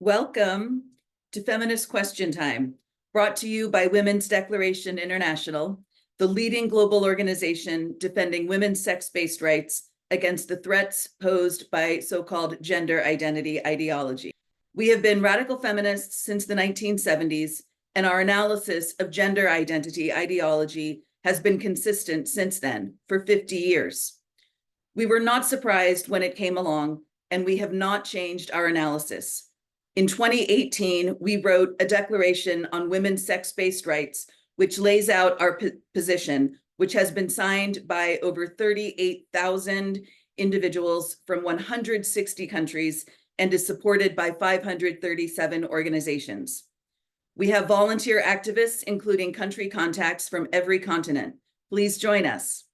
Welcome to Feminist Question Time, brought to you by Women's Declaration International, the leading global organization defending women's sex-based rights against the threats posed by so-called gender identity ideology. We have been radical feminists since the 1970s, and our analysis of gender identity ideology has been consistent since then, for 50 years. We were not surprised when it came along, and we have not changed our analysis. In 2018, we wrote a declaration on women's sex-based rights, which lays out our position, which has been signed by over 38,000 individuals from 160 countries and is supported by 537 organizations. We have volunteer activists, including country contacts from every continent. Please join us.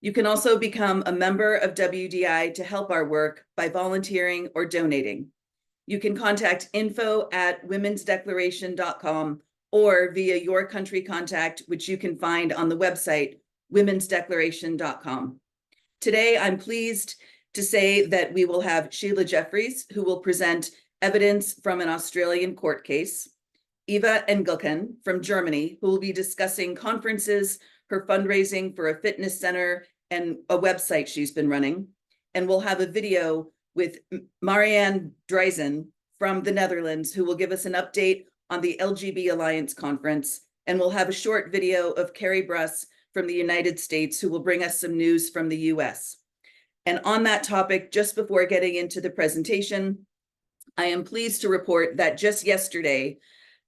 You can also become a member of WDI to help our work by volunteering or donating. You can contact info@womensdeclaration.com or via your country contact, which you can find on the website, womensdeclaration.com. Today, I'm pleased to say that we will have Sheila Jeffreys, who will present evidence from an Australian court case, Eva Engelken from Germany, who will be discussing conferences, her fundraising for a fitness center, and a website she's been running. And we'll have a video with Marianne Driessen from the Netherlands, who will give us an update on the LGB Alliance conference. And we'll have a short video of Kerri Bruss from the United States, who will bring us some news from the US. And on that topic, just before getting into the presentation, I am pleased to report that just yesterday,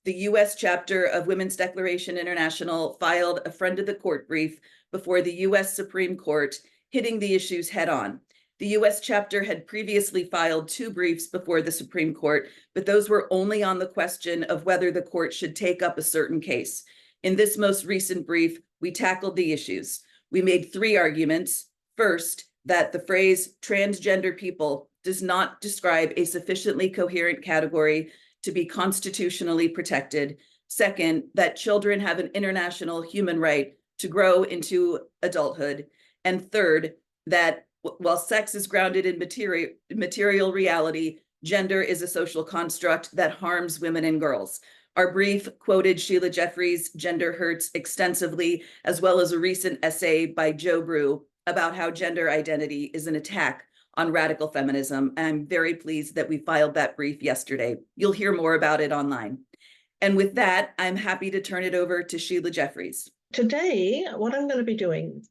the US chapter of Women's Declaration International filed a friend of the court brief before the US Supreme Court, hitting the issues head on. The US chapter had previously filed 2 briefs before the Supreme Court, but those were only on the question of whether the court should take up a certain case. In this most recent brief, we tackled the issues. We made 3 arguments. First, that the phrase transgender people does not describe a sufficiently coherent category to be constitutionally protected. Second, that children have an international human right to grow into adulthood. And third, that while sex is grounded in material reality, gender is a social construct that harms women and girls. Our brief quoted Sheila Jeffreys' Gender Hurts extensively, as well as a recent essay by Joe Brew about how gender identity is an attack on radical feminism. And I'm very pleased that we filed that brief yesterday. You'll hear more about it online. And with that, I'm happy to turn it over to Sheila Jeffreys. Today, what I'm going to be doing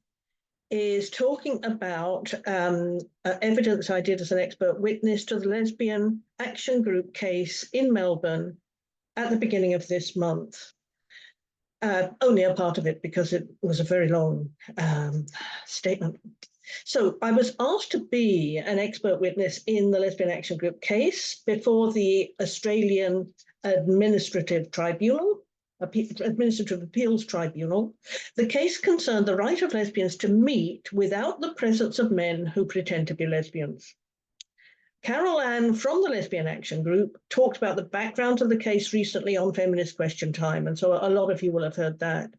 is talking about evidence I did as an expert witness to the Lesbian Action Group case in Melbourne at the beginning of this month. Only a part of it because it was a very long statement. So I was asked to be an expert witness in the Lesbian Action Group case before the Australian Administrative Tribunal, Administrative Appeals Tribunal. The case concerned the right of lesbians to meet without the presence of men who pretend to be lesbians. Carol Ann from the Lesbian Action Group talked about the background of the case recently on Feminist Question Time, and so a lot of you will have heard that.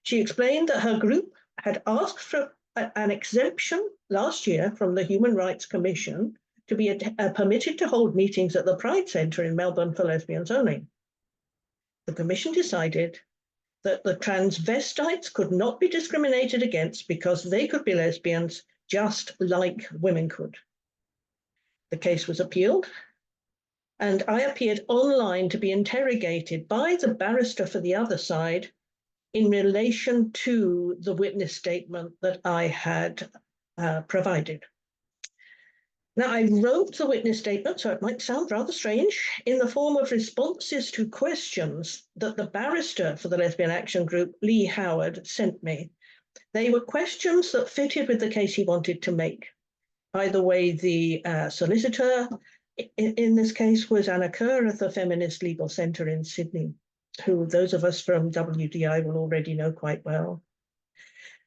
She explained that her group had asked for an exemption last year from the Human Rights Commission to be permitted to hold meetings at the Pride Centre in Melbourne for lesbians only. The Commission decided that the transvestites could not be discriminated against because they could be lesbians just like women could. The case was appealed, and I appeared online to be interrogated by the barrister for the other side in relation to the witness statement that I had provided. Now, I wrote the witness statement, so it might sound rather strange, in the form of responses to questions that the barrister for the Lesbian Action Group, Lee Howard, sent me. They were questions that fitted with the case he wanted to make. By the way, the solicitor in this case was Anna Kerr at the Feminist Legal Centre in Sydney, who those of us from WDI will already know quite well.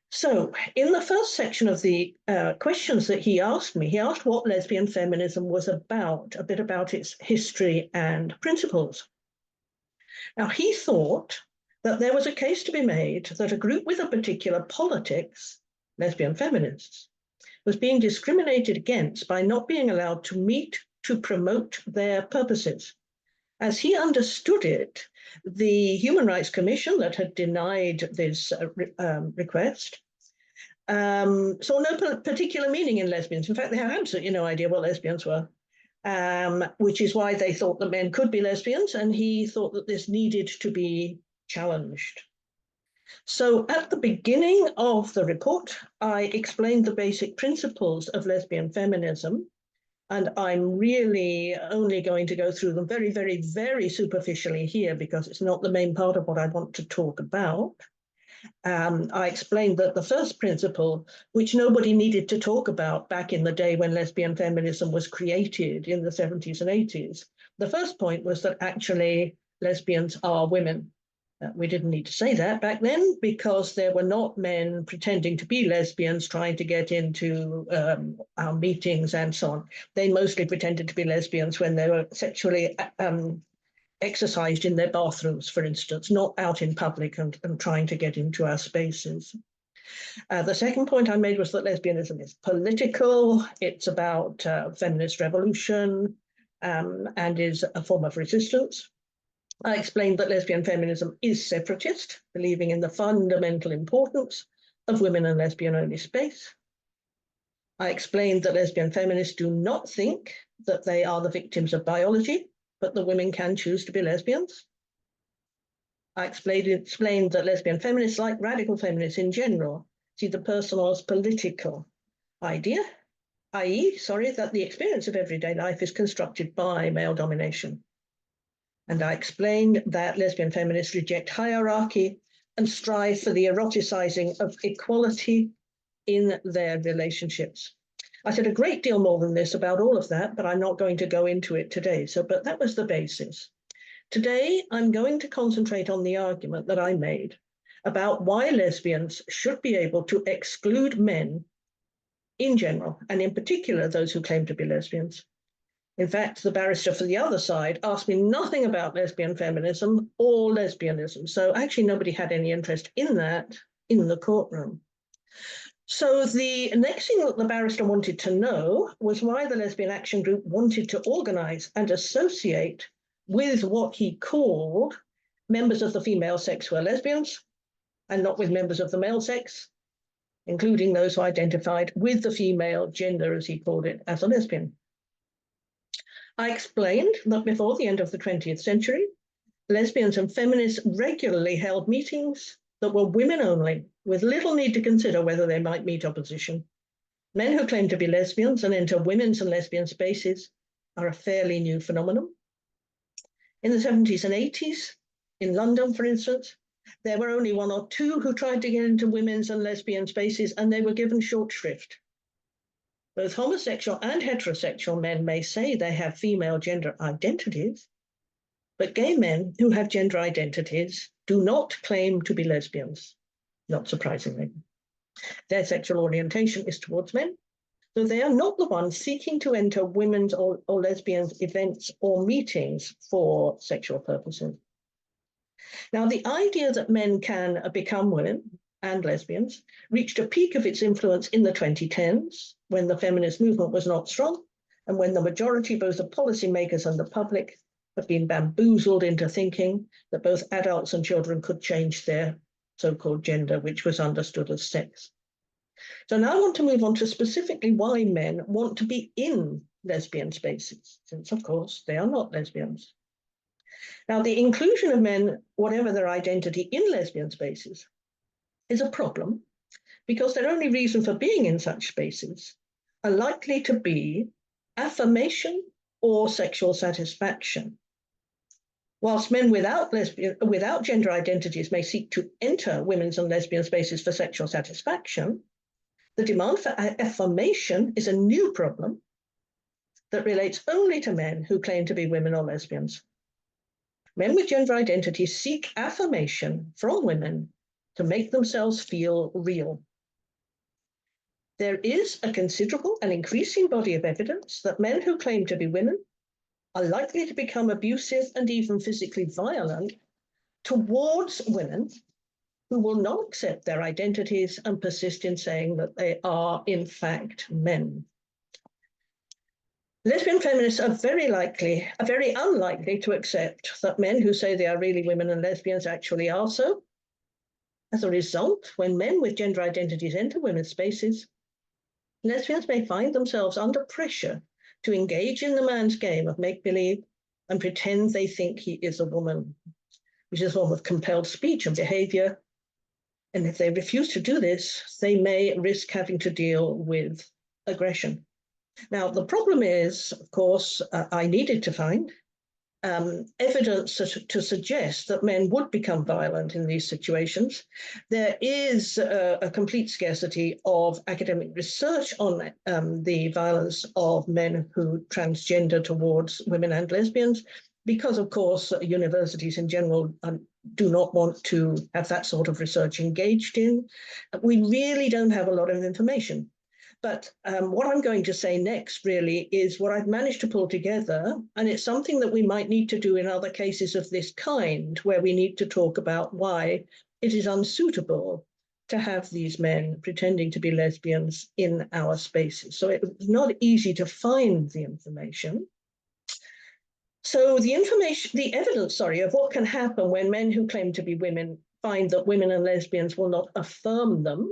So in the first section of the questions that he asked me, he asked what lesbian feminism was about, a bit about its history and principles. Now, he thought that there was a case to be made that a group with a particular politics, lesbian feminists, was being discriminated against by not being allowed to meet to promote their purposes. As he understood it, the Human Rights Commission that had denied this request saw no particular meaning in lesbians. In fact, they had absolutely no idea what lesbians were, which is why they thought that men could be lesbians, and he thought that this needed to be challenged. So at the beginning of the report, I explained the basic principles of lesbian feminism, and I'm really only going to go through them very, very, very superficially here because it's not the main part of what I want to talk about. I explained that the first principle, which nobody needed to talk about back in the day when lesbian feminism was created in the 70s and 80s, the first point was that actually lesbians are women. We didn't need to say that back then because there were not men pretending to be lesbians trying to get into our meetings and so on. They mostly pretended to be lesbians when they were sexually exercised in their bathrooms, for instance, not out in public and trying to get into our spaces. The second point I made was that lesbianism is political. It's about feminist revolution and is a form of resistance. I explained that lesbian feminism is separatist, believing in the fundamental importance of women and lesbian-only space. I explained that lesbian feminists do not think that they are the victims of biology, but that women can choose to be lesbians. I explained that lesbian feminists, like radical feminists in general, see the personal as political idea, i.e., that the experience of everyday life is constructed by male domination. And I explained that lesbian feminists reject hierarchy and strive for the eroticizing of equality in their relationships. I said a great deal more than this about all of that, but I'm not going to go into it today. But that was the basis. Today, I'm going to concentrate on the argument that I made about why lesbians should be able to exclude men in general, and in particular, those who claim to be lesbians. In fact, the barrister for the other side asked me nothing about lesbian feminism or lesbianism. So actually nobody had any interest in that in the courtroom. So the next thing that the barrister wanted to know was why the Lesbian Action Group wanted to organize and associate with what he called members of the female sex who are lesbians and not with members of the male sex, including those who identified with the female gender, as he called it, as a lesbian. I explained that before the end of the 20th century, lesbians and feminists regularly held meetings that were women only, with little need to consider whether they might meet opposition. Men who claim to be lesbians and enter women's and lesbian spaces are a fairly new phenomenon. In the 70s and 80s, in London, for instance, there were only one or two who tried to get into women's and lesbian spaces, and they were given short shrift. Both homosexual and heterosexual men may say they have female gender identities, but gay men who have gender identities do not claim to be lesbians, not surprisingly. Their sexual orientation is towards men, so they are not the ones seeking to enter women's or lesbians' events or meetings for sexual purposes. Now, the idea that men can become women and lesbians reached a peak of its influence in the 2010s, when the feminist movement was not strong, and when the majority, both of policymakers and the public, have been bamboozled into thinking that both adults and children could change their so-called gender, which was understood as sex. So now I want to move on to specifically why men want to be in lesbian spaces, since, of course, they are not lesbians. Now, the inclusion of men, whatever their identity, in lesbian spaces is a problem because their only reason for being in such spaces are likely to be affirmation or sexual satisfaction. Whilst men without gender identities may seek to enter women's and lesbian spaces for sexual satisfaction, the demand for affirmation is a new problem that relates only to men who claim to be women or lesbians. Men with gender identities seek affirmation from women to make themselves feel real. There is a considerable and increasing body of evidence that men who claim to be women are likely to become abusive and even physically violent towards women who will not accept their identities and persist in saying that they are, in fact, men. Lesbian feminists are very unlikely to accept that men who say they are really women and lesbians actually are so. As a result, when men with gender identities enter women's spaces, lesbians may find themselves under pressure to engage in the man's game of make-believe and pretend they think he is a woman, which is a form of compelled speech and behavior. And if they refuse to do this, they may risk having to deal with aggression. Now, the problem is, of course, I needed to find evidence to suggest that men would become violent in these situations. There is a complete scarcity of academic research on the violence of men who transgender towards women and lesbians, because, of course, universities in general do not want to have that sort of research engaged in. We really don't have a lot of information. But what I'm going to say next really is what I've managed to pull together, and it's something that we might need to do in other cases of this kind, where we need to talk about why it is unsuitable to have these men pretending to be lesbians in our spaces. So it's not easy to find the information. So the evidence, of what can happen when men who claim to be women find that women and lesbians will not affirm them.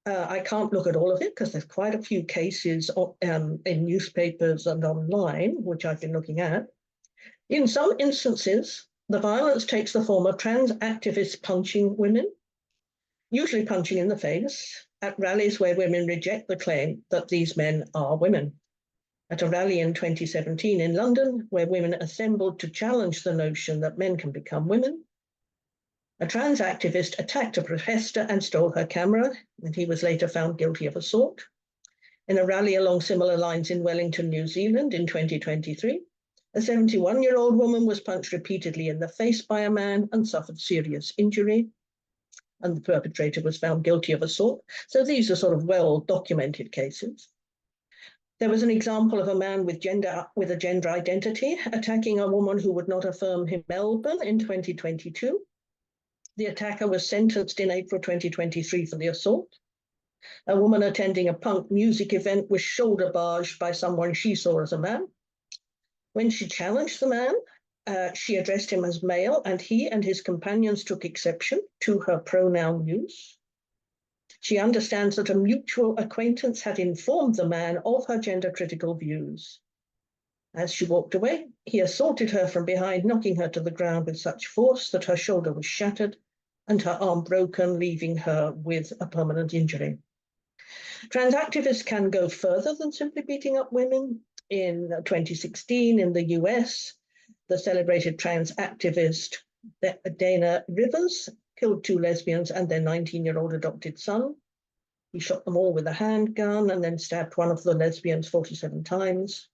I can't look at all of it because there's quite a few cases in newspapers and online, which I've been looking at. In some instances, the violence takes the form of trans activists punching women, usually punching in the face, at rallies where women reject the claim that these men are women. At a rally in 2017 in London, where women assembled to challenge the notion that men can become women, a trans activist attacked a protester and stole her camera, and he was later found guilty of assault. In a rally along similar lines in Wellington, New Zealand in 2023, a 71-year-old woman was punched repeatedly in the face by a man and suffered serious injury, and the perpetrator was found guilty of assault. So these are sort of well-documented cases. There was an example of a man with a gender identity attacking a woman who would not affirm him in Melbourne in 2022. The attacker was sentenced in April 2023 for the assault. A woman attending a punk music event was shoulder barged by someone she saw as a man. When she challenged the man, she addressed him as male, and he and his companions took exception to her pronoun use. She understands that a mutual acquaintance had informed the man of her gender-critical views. As she walked away, he assaulted her from behind, knocking her to the ground with such force that her shoulder was shattered and her arm broken, leaving her with a permanent injury. Trans activists can go further than simply beating up women. In 2016, in the US, the celebrated trans activist Dana Rivers killed 2 lesbians and their 19-year-old adopted son. He shot them all with a handgun and then stabbed one of the lesbians 47 times.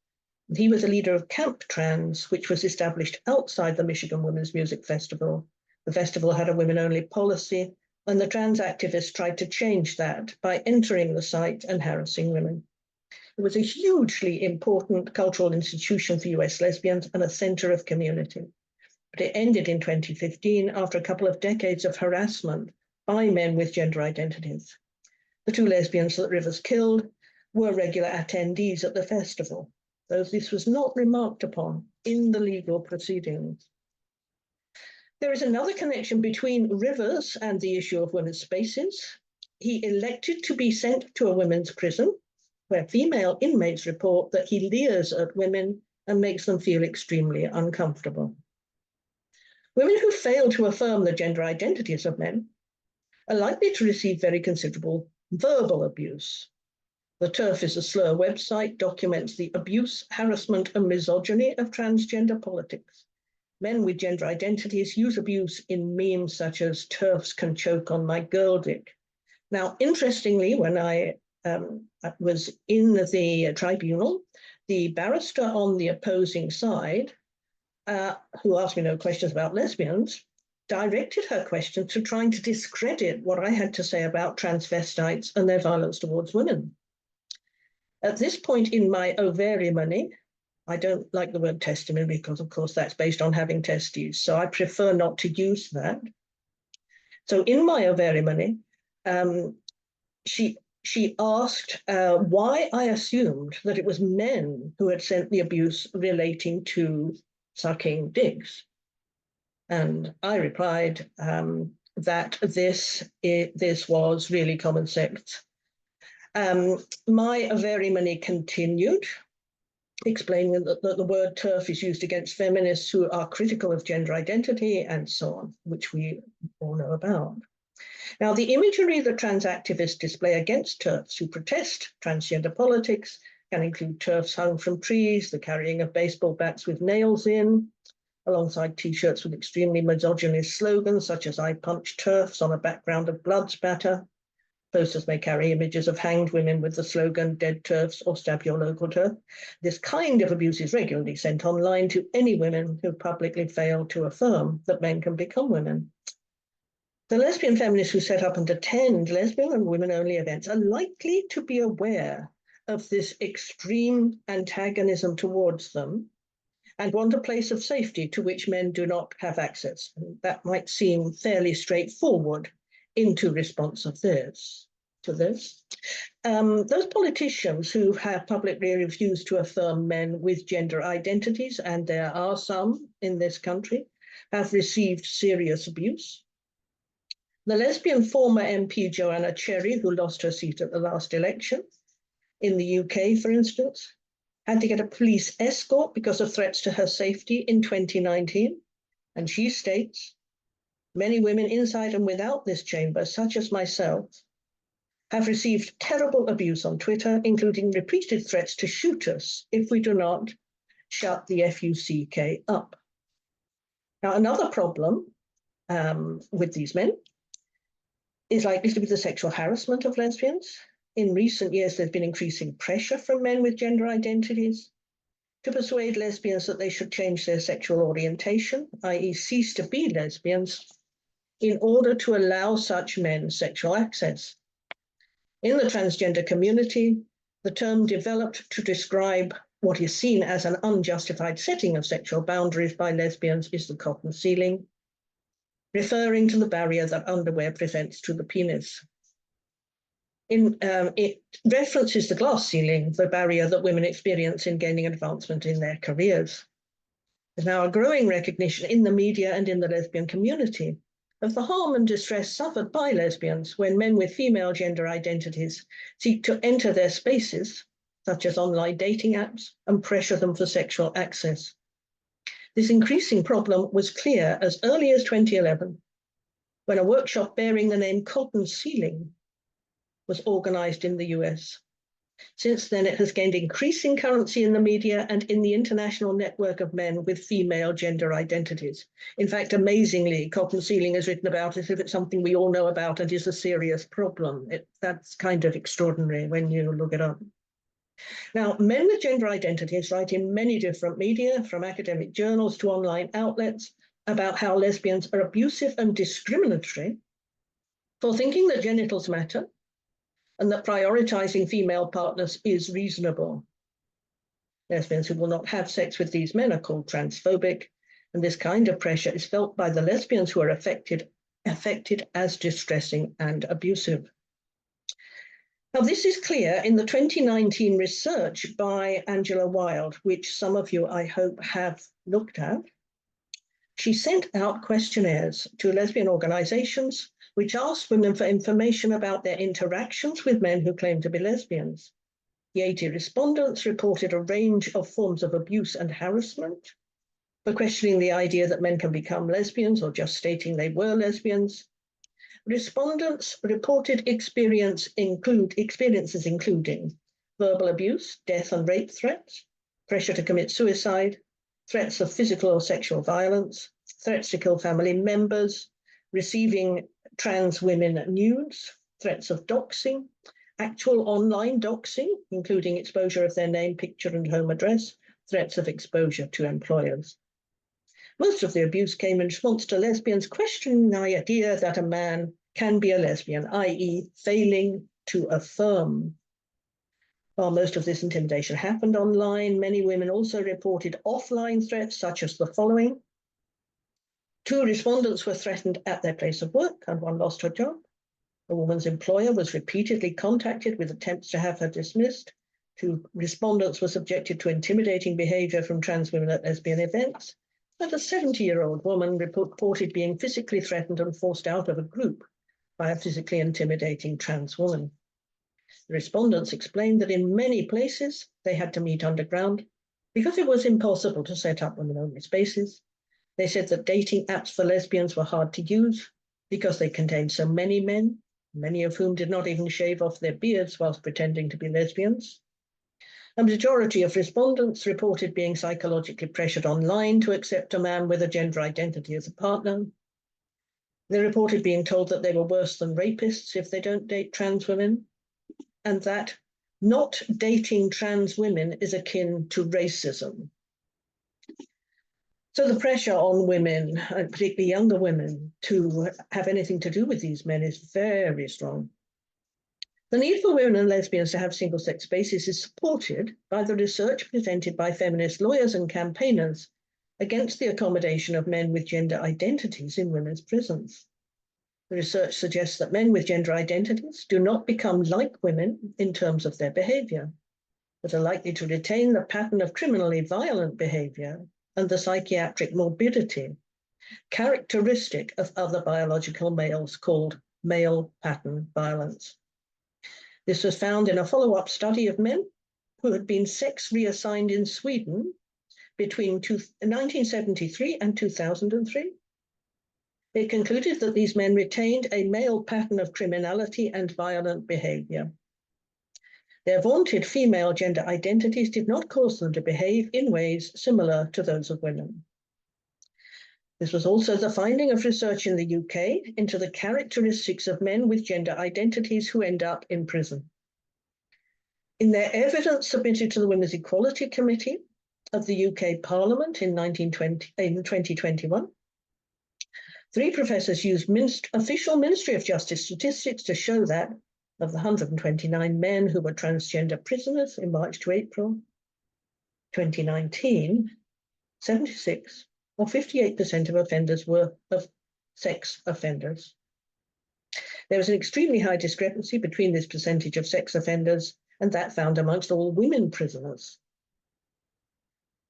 He was a leader of Camp Trans, which was established outside the Michigan Women's Music Festival. The festival had a women-only policy, and the trans activists tried to change that by entering the site and harassing women. It was a hugely important cultural institution for US lesbians and a center of community. But it ended in 2015 after a couple of decades of harassment by men with gender identities. The 2 lesbians that Rivers killed were regular attendees at the festival, though this was not remarked upon in the legal proceedings. There is another connection between Rivers and the issue of women's spaces. He elected to be sent to a women's prison, where female inmates report that he leers at women and makes them feel extremely uncomfortable. Women who fail to affirm the gender identities of men are likely to receive very considerable verbal abuse. The TERF is a slur website, documents the abuse, harassment, and misogyny of transgender politics. Men with gender identities use abuse in memes such as "TERFs can choke on my girl dick." Now, interestingly, when I was in the tribunal, the barrister on the opposing side, who asked me no questions about lesbians, directed her question to trying to discredit what I had to say about transvestites and their violence towards women. At this point in my ovariumony, I don't like the word testimony because, of course, that's based on having testes, so I prefer not to use that. So in my ovariumony, she she asked why I assumed that it was men who had sent the abuse relating to sucking dicks. And I replied that this was really common sense. My Averimony continued, explaining that the word TERF is used against feminists who are critical of gender identity and so on, which we all know about. Now, the imagery that trans activists display against TERFs who protest transgender politics can include TERFs hung from trees, the carrying of baseball bats with nails in, alongside T-shirts with extremely misogynist slogans such as "I punch TERFs" on a background of blood spatter. Posters may carry images of hanged women with the slogan "Dead TERFs" or "Stab your local TERF." This kind of abuse is regularly sent online to any women who publicly fail to affirm that men can become women. The lesbian feminists who set up and attend lesbian and women-only events are likely to be aware of this extreme antagonism towards them and want a place of safety to which men do not have access. And that might seem fairly straightforward into response of this. Those politicians who have publicly refused to affirm men with gender identities, and there are some in this country, have received serious abuse. The lesbian former MP Joanna Cherry, who lost her seat at the last election in the UK, for instance, had to get a police escort because of threats to her safety in 2019. And she states, "Many women inside and without this chamber, such as myself, have received terrible abuse on Twitter, including repeated threats to shoot us if we do not shut the FUCK up." Now, another problem with these men is likely to be the sexual harassment of lesbians. In recent years, there's been increasing pressure from men with gender identities to persuade lesbians that they should change their sexual orientation, i.e. cease to be lesbians, in order to allow such men sexual access. In the transgender community, the term developed to describe what is seen as an unjustified setting of sexual boundaries by lesbians is the cotton ceiling, referring to the barrier that underwear presents to the penis. It references the glass ceiling, the barrier that women experience in gaining advancement in their careers. There's now a growing recognition in the media and in the lesbian community of the harm and distress suffered by lesbians when men with female gender identities seek to enter their spaces, such as online dating apps, and pressure them for sexual access. This increasing problem was clear as early as 2011, when a workshop bearing the name Cotton Ceiling was organized in the US. Since then, it has gained increasing currency in the media and in the international network of men with female gender identities. In fact, amazingly, cotton ceiling is written about as if it's something we all know about and is a serious problem. That's kind of extraordinary when you look it up. Now, men with gender identities write in many different media, from academic journals to online outlets, about how lesbians are abusive and discriminatory for thinking that genitals matter and that prioritizing female partners is reasonable. Lesbians who will not have sex with these men are called transphobic, and this kind of pressure is felt by the lesbians who are affected as distressing and abusive. Now, this is clear in the 2019 research by Angela Wild, which some of you, I hope, have looked at. She sent out questionnaires to lesbian organizations which asked women for information about their interactions with men who claim to be lesbians. The 80 respondents reported a range of forms of abuse and harassment for questioning the idea that men can become lesbians or just stating they were lesbians. Respondents reported experiences including verbal abuse, death and rape threats, pressure to commit suicide, threats of physical or sexual violence, threats to kill family members, receiving trans women nudes, threats of doxing, actual online doxing, including exposure of their name, picture and home address, threats of exposure to employers. Most of the abuse came in response to lesbians questioning the idea that a man can be a lesbian, i.e. failing to affirm. While most of this intimidation happened online, many women also reported offline threats, such as the following. 2 respondents were threatened at their place of work and 1 lost her job. The woman's employer was repeatedly contacted with attempts to have her dismissed. 2 respondents were subjected to intimidating behaviour from trans women at lesbian events. And a 70-year-old woman reported being physically threatened and forced out of a group by a physically intimidating trans woman. The respondents explained that in many places they had to meet underground because it was impossible to set up women-only spaces. They said that dating apps for lesbians were hard to use because they contained so many men, many of whom did not even shave off their beards whilst pretending to be lesbians. A majority of respondents reported being psychologically pressured online to accept a man with a gender identity as a partner. They reported being told that they were worse than rapists if they don't date trans women, and that not dating trans women is akin to racism. So the pressure on women, and particularly younger women, to have anything to do with these men is very strong. The need for women and lesbians to have single-sex spaces is supported by the research presented by feminist lawyers and campaigners against the accommodation of men with gender identities in women's prisons. The research suggests that men with gender identities do not become like women in terms of their behaviour, but are likely to retain the pattern of criminally violent behaviour and the psychiatric morbidity characteristic of other biological males called male pattern violence. This was found in a follow-up study of men who had been sex reassigned in Sweden between 1973 and 2003. It concluded that these men retained a male pattern of criminality and violent behaviour. Their vaunted female gender identities did not cause them to behave in ways similar to those of women. This was also the finding of research in the UK into the characteristics of men with gender identities who end up in prison. In their evidence submitted to the Women's Equality Committee of the UK Parliament in 2021, 3 professors used official Ministry of Justice statistics to show that of the 129 men who were transgender prisoners in March to April 2019, 76 or 58% of offenders were of sex offenders. There was an extremely high discrepancy between this percentage of sex offenders and that found amongst all women prisoners.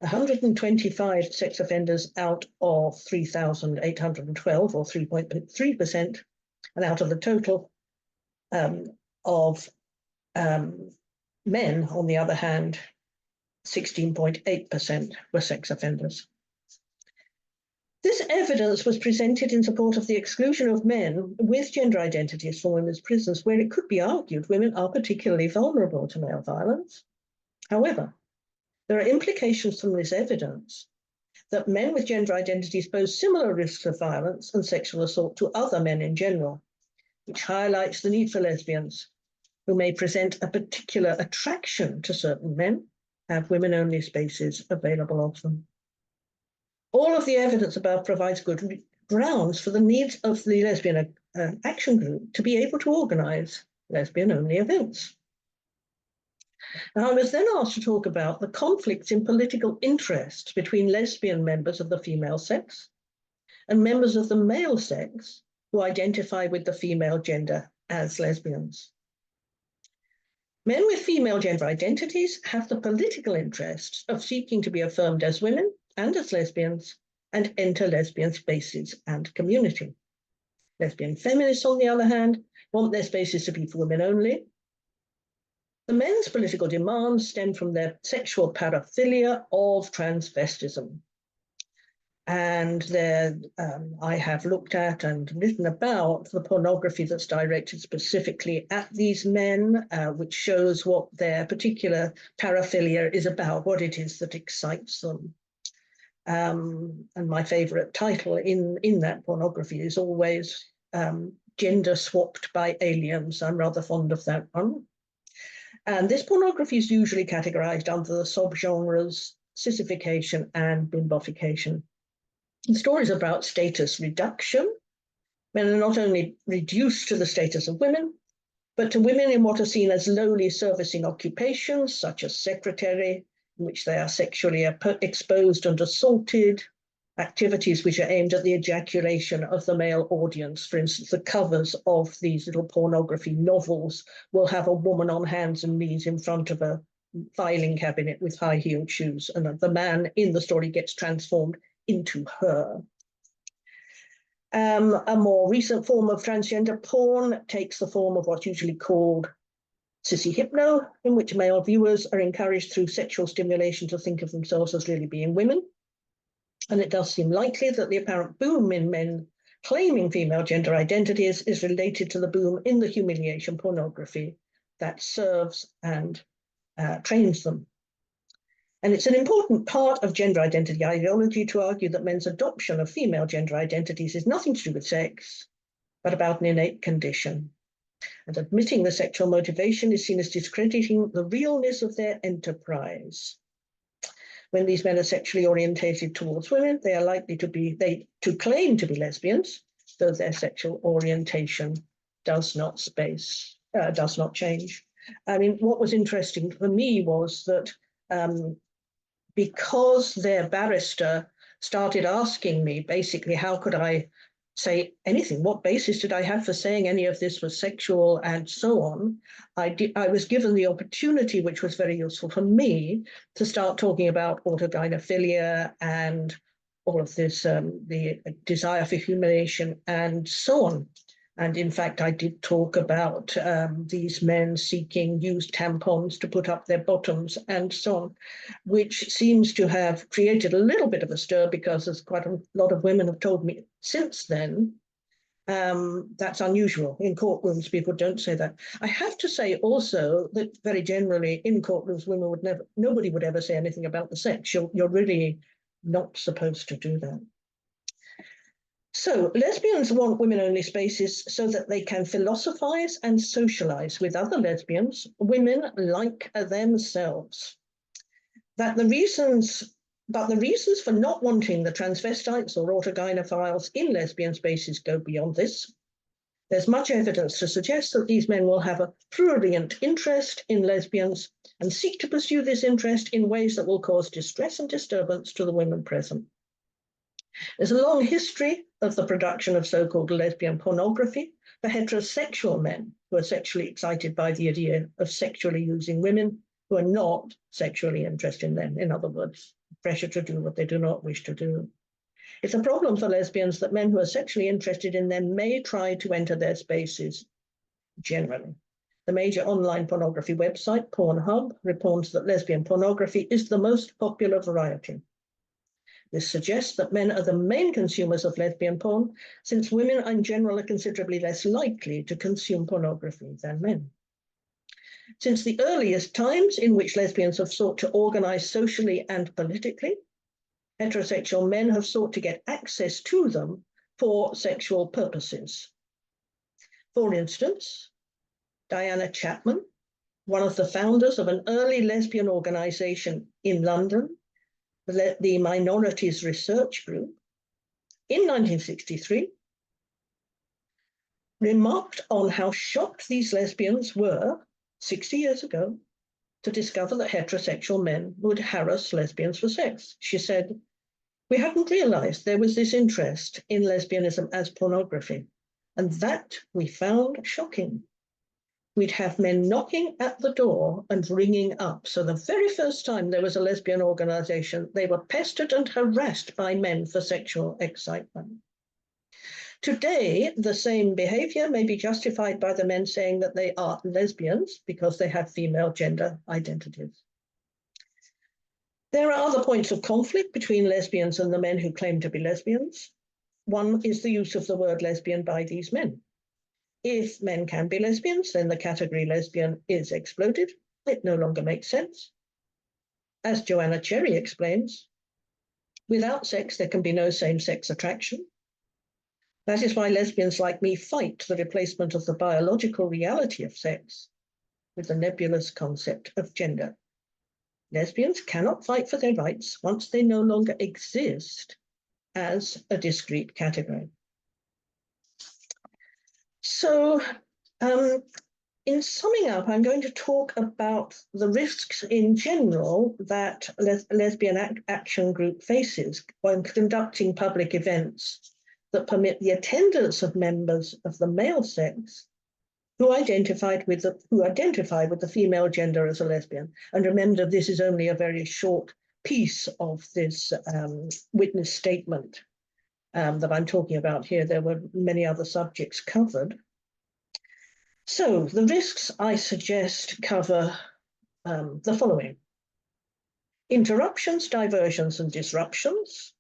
125 sex offenders out of 3,812, or 3.3%, and out of the total of men, on the other hand, 16.8% were sex offenders. This evidence was presented in support of the exclusion of men with gender identities from women's prisons, where it could be argued women are particularly vulnerable to male violence. However, there are implications from this evidence that men with gender identities pose similar risks of violence and sexual assault to other men in general, which highlights the need for lesbians, who may present a particular attraction to certain men, have women-only spaces available of them. All of the evidence above provides good grounds for the needs of the lesbian action group to be able to organise lesbian-only events. Now, I was then asked to talk about the conflicts in political interest between lesbian members of the female sex and members of the male sex who identify with the female gender as lesbians. Men with female gender identities have the political interest of seeking to be affirmed as women and as lesbians and enter lesbian spaces and community. Lesbian feminists, on the other hand, want their spaces to be for women only. The men's political demands stem from their sexual paraphilia of transvestism. And I have looked at and written about the pornography that's directed specifically at these men, which shows what their particular paraphilia is about, what it is that excites them. And my favourite title in that pornography is always Gender Swapped by Aliens. I'm rather fond of that one. And this pornography is usually categorised under the subgenres sissification and bimbofication. The story is about status reduction. Men are not only reduced to the status of women, but to women in what are seen as lowly servicing occupations, such as secretary, in which they are sexually exposed and assaulted, activities which are aimed at the ejaculation of the male audience. For instance, the covers of these little pornography novels will have a woman on hands and knees in front of a filing cabinet with high-heeled shoes, and the man in the story gets transformed into her. A more recent form of transgender porn takes the form of what's usually called sissy hypno, in which male viewers are encouraged through sexual stimulation to think of themselves as really being women. And it does seem likely that the apparent boom in men claiming female gender identities is related to the boom in the humiliation pornography that serves and trains them. And it's an important part of gender identity ideology to argue that men's adoption of female gender identities is nothing to do with sex, but about an innate condition. And admitting the sexual motivation is seen as discrediting the realness of their enterprise. When these men are sexually orientated towards women, they are likely to claim to be lesbians, though their sexual orientation does not change. I mean, what was interesting for me was that because their barrister started asking me, basically, how could I say anything? What basis did I have for saying any of this was sexual and so on? I was given the opportunity, which was very useful for me, to start talking about autogynephilia and all of this, the desire for humiliation and so on. And in fact, I did talk about these men seeking used tampons to put up their bottoms and so on, which seems to have created a little bit of a stir, because there's quite a lot of women have told me since then that's unusual. In courtrooms, people don't say that. I have to say also that very generally in courtrooms, nobody would ever say anything about the sex. You're really not supposed to do that. So lesbians want women-only spaces so that they can philosophize and socialize with other lesbians, women like themselves. But the reasons for not wanting the transvestites or autogynephiles in lesbian spaces go beyond this. There's much evidence to suggest that these men will have a prurient interest in lesbians and seek to pursue this interest in ways that will cause distress and disturbance to the women present. There's a long history of the production of so-called lesbian pornography for heterosexual men who are sexually excited by the idea of sexually using women who are not sexually interested in them. In other words, pressure to do what they do not wish to do. It's a problem for lesbians that men who are sexually interested in them may try to enter their spaces generally. The major online pornography website, Pornhub, reports that lesbian pornography is the most popular variety. This suggests that men are the main consumers of lesbian porn, since women in general are considerably less likely to consume pornography than men. Since the earliest times in which lesbians have sought to organize socially and politically, heterosexual men have sought to get access to them for sexual purposes. For instance, Diana Chapman, one of the founders of an early lesbian organization in London, the Minorities Research Group, in 1963, remarked on how shocked these lesbians were 60 years ago to discover that heterosexual men would harass lesbians for sex. She said, "We hadn't realized there was this interest in lesbianism as pornography, and that we found shocking. We'd have men knocking at the door and ringing up. So the very first time there was a lesbian organization, they were pestered and harassed by men for sexual excitement." Today, the same behavior may be justified by the men saying that they are lesbians because they have female gender identities. There are other points of conflict between lesbians and the men who claim to be lesbians. One is the use of the word lesbian by these men. If men can be lesbians, then the category lesbian is exploded. It no longer makes sense. As Joanna Cherry explains, without sex, there can be no same-sex attraction. That is why lesbians like me fight the replacement of the biological reality of sex with the nebulous concept of gender. Lesbians cannot fight for their rights once they no longer exist as a discrete category. So in summing up, I'm going to talk about the risks in general that lesbian action group faces when conducting public events that permit the attendance of members of the male sex who identify with the female gender as a lesbian. And remember, this is only a very short piece of this witness statement that I'm talking about here. There were many other subjects covered. So the risks I suggest cover the following: interruptions, diversions, and disruptions.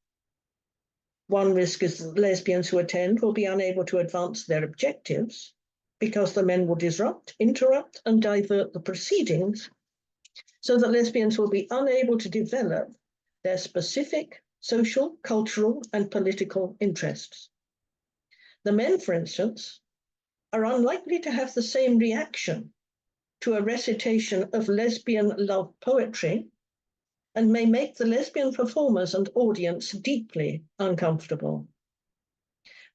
One risk is that lesbians who attend will be unable to advance their objectives because the men will disrupt, interrupt, and divert the proceedings, so that lesbians will be unable to develop their specific social, cultural, and political interests. The men, for instance, are unlikely to have the same reaction to a recitation of lesbian love poetry and may make the lesbian performers and audience deeply uncomfortable.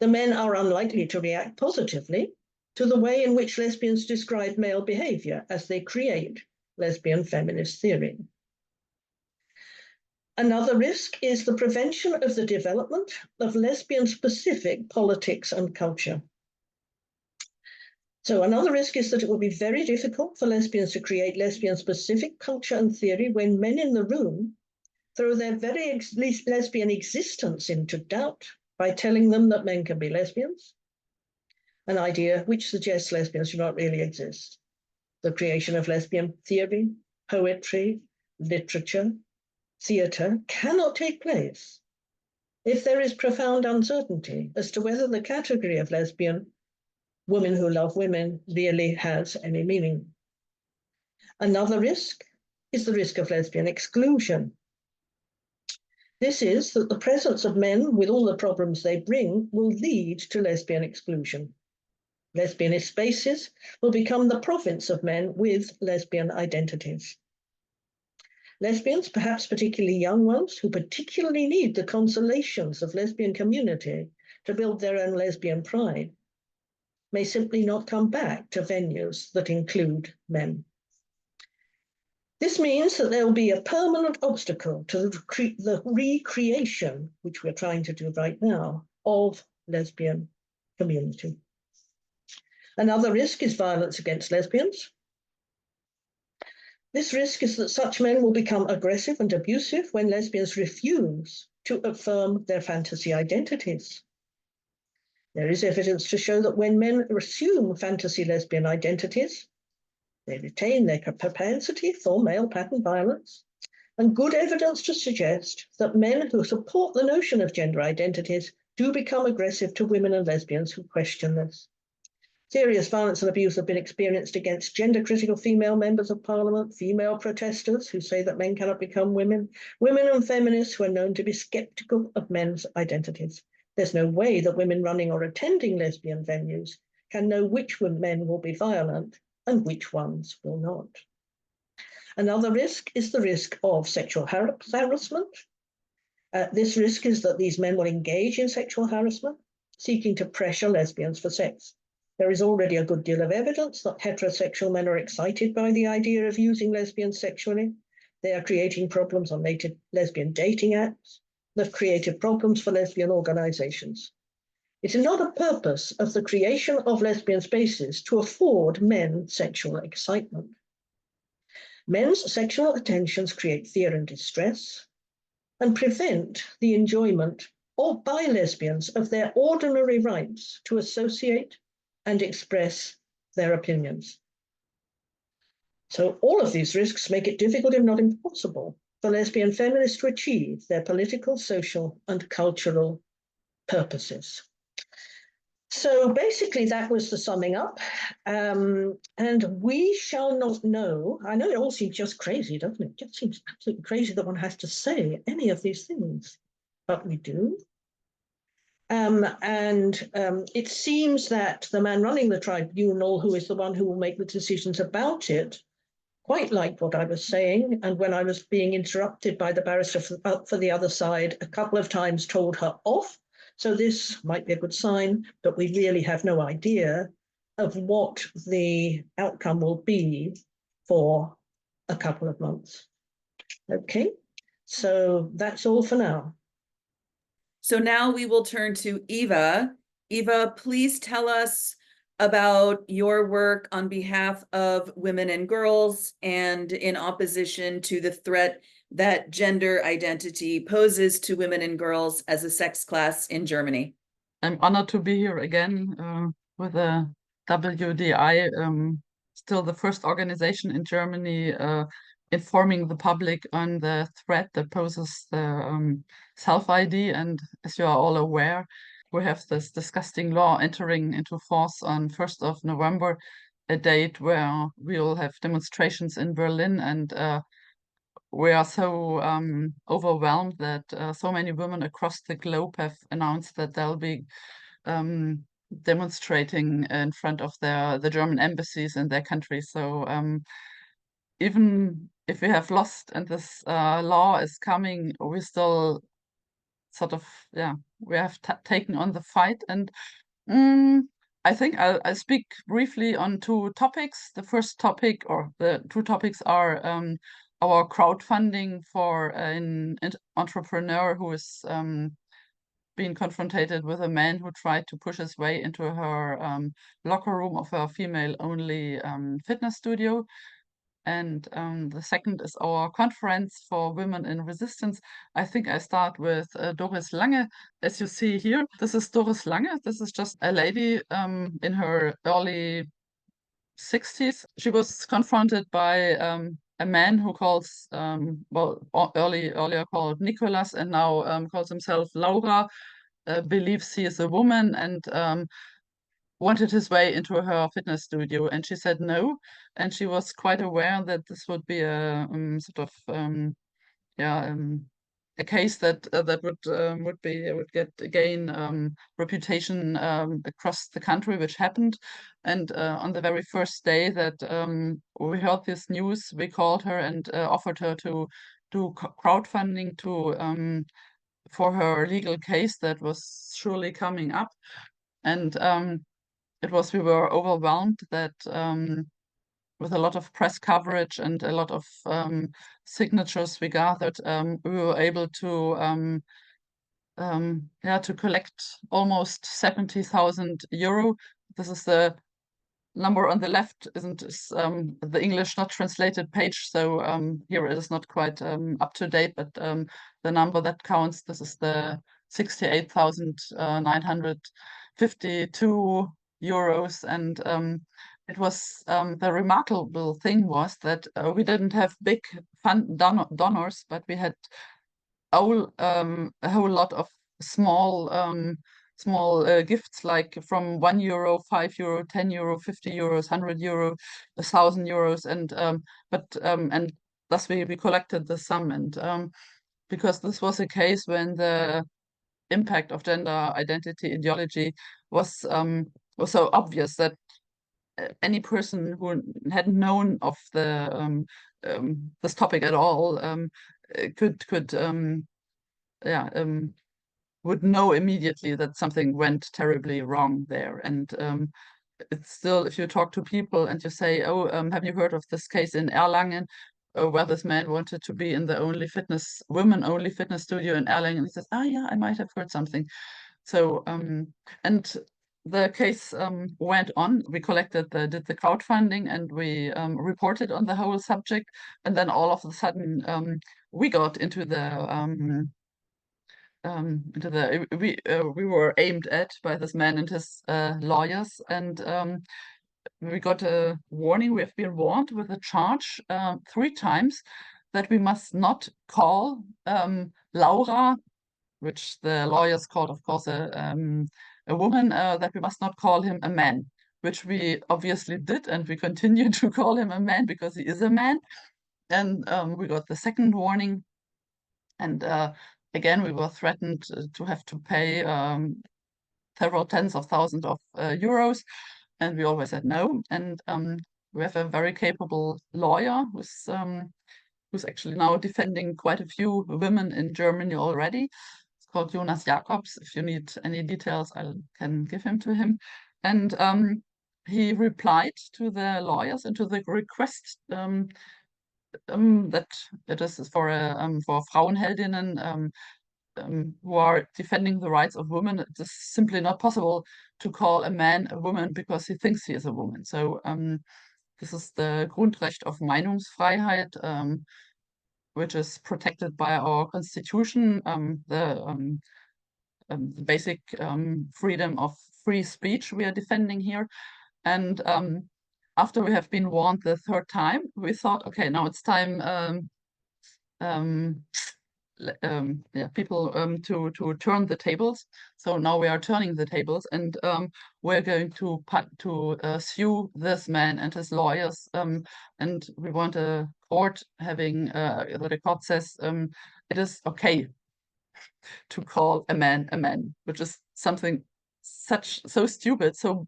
The men are unlikely to react positively to the way in which lesbians describe male behavior as they create lesbian feminist theory. Another risk is the prevention of the development of lesbian-specific politics and culture. So another risk is that it will be very difficult for lesbians to create lesbian-specific culture and theory when men in the room throw their very lesbian existence into doubt by telling them that men can be lesbians, an idea which suggests lesbians do not really exist. The creation of lesbian theory, poetry, literature, theatre cannot take place if there is profound uncertainty as to whether the category of lesbian, women who love women, really has any meaning. Another risk is the risk of lesbian exclusion. This is that the presence of men with all the problems they bring will lead to lesbian exclusion. Lesbianist spaces will become the province of men with lesbian identities. Lesbians, perhaps particularly young ones, who particularly need the consolations of lesbian community to build their own lesbian pride, may simply not come back to venues that include men. This means that there will be a permanent obstacle to the recreation, which we're trying to do right now, of lesbian community. Another risk is violence against lesbians. This risk is that such men will become aggressive and abusive when lesbians refuse to affirm their fantasy identities. There is evidence to show that when men assume fantasy lesbian identities, they retain their propensity for male pattern violence, and good evidence to suggest that men who support the notion of gender identities do become aggressive to women and lesbians who question this. Serious violence and abuse have been experienced against gender-critical female members of parliament, female protesters who say that men cannot become women, women and feminists who are known to be skeptical of men's identities. There's no way that women running or attending lesbian venues can know which men will be violent and which ones will not. Another risk is the risk of sexual harassment. This risk is that these men will engage in sexual harassment, seeking to pressure lesbians for sex. There is already a good deal of evidence that heterosexual men are excited by the idea of using lesbians sexually. They are creating problems on lesbian dating apps. They've created problems for lesbian organizations. It is not a purpose of the creation of lesbian spaces to afford men sexual excitement. Men's sexual attentions create fear and distress and prevent the enjoyment by lesbians of their ordinary rights to associate and express their opinions. So all of these risks make it difficult, if not impossible, for lesbian feminists to achieve their political, social, and cultural purposes. So basically that was the summing up. And we shall not know, I know it all seems just crazy, doesn't it? It just seems absolutely crazy that one has to say any of these things, but we do. It seems that the man running the tribunal, who is the one who will make the decisions about it, quite liked what I was saying, and when I was being interrupted by the barrister for the other side, a couple of times told her off. So this might be a good sign, but we really have no idea of what the outcome will be for a couple of months. Okay, so that's all for now. So now we will turn to Eva. Eva, please tell us about your work on behalf of women and girls and in opposition to the threat that gender identity poses to women and girls as a sex class in Germany. I'm honored to be here again with the WDI, still the first organization in Germany informing the public on the threat that poses the self-ID. And as you are all aware, we have this disgusting law entering into force on 1st of November, a date where we will have demonstrations in Berlin. And we are so overwhelmed that so many women across the globe have announced that they'll be demonstrating in front of the German embassies in their country. So even if we have lost and this law is coming, we still sort of, we have taken on the fight. And I think I'll speak briefly on two topics. The first topic, or the two topics, are our crowdfunding for an entrepreneur who is being confronted with a man who tried to push his way into her locker room of her female-only fitness studio. And the second is our conference for women in resistance. I think I start with Doris Lange. As you see here, this is Doris Lange. This is just a lady in her early 60s. She was confronted by a man who calls, earlier called Nicholas and now calls himself Laura, believes he is a woman, and wanted his way into her fitness studio, and she said no. And she was quite aware that this would be a sort of a case that would gain reputation across the country, which happened. And on the very first day that we heard this news, we called her and offered her to do crowdfunding for her legal case that was surely coming up. And we were overwhelmed that with a lot of press coverage and a lot of signatures we gathered, we were able to collect almost 70,000 euro. This is the number on the left, is the English not translated page, so here it is not quite up to date, but the number that counts, this is the 68,952 euros. And it was the remarkable thing was that we didn't have big fund donors, but we had a whole lot of small gifts, like from €1, €5, €10, €50, €100, €1,000, and thus we collected the sum. And because this was a case when the impact of gender identity ideology was so obvious that any person who hadn't known of this topic at all would know immediately that something went terribly wrong there. And it's still, if you talk to people and you say, oh, have you heard of this case in Erlangen, where this man wanted to be in the women-only fitness studio in Erlangen? And he says, oh yeah, I might have heard something. So, and the case went on. We did the crowdfunding, and we reported on the whole subject. And then all of a sudden, we got into we were aimed at by this man and his lawyers, and we got a warning. We have been warned with a charge 3 times that we must not call Laura, which the lawyers called, of course, a woman, that we must not call him a man, which we obviously did, and we continue to call him a man because he is a man. And we got the second warning, and again, we were threatened to have to pay several tens of thousands of euros, and we always said no. And we have a very capable lawyer who's actually now defending quite a few women in Germany already. It's called Jonas Jacobs. If you need any details, I can give him to him. And he replied to the lawyers and to the request that it is for Frauenheldinnen who are defending the rights of women. It is simply not possible to call a man a woman because he thinks he is a woman. So this is the Grundrecht of Meinungsfreiheit, which is protected by our constitution, the basic freedom of free speech we are defending here. And after we have been warned the third time, we thought, okay, now it's time people to turn the tables. So now we are turning the tables, and we're going to sue this man and his lawyers, and we want a court having that the court says it is okay to call a man, which is something so stupid, so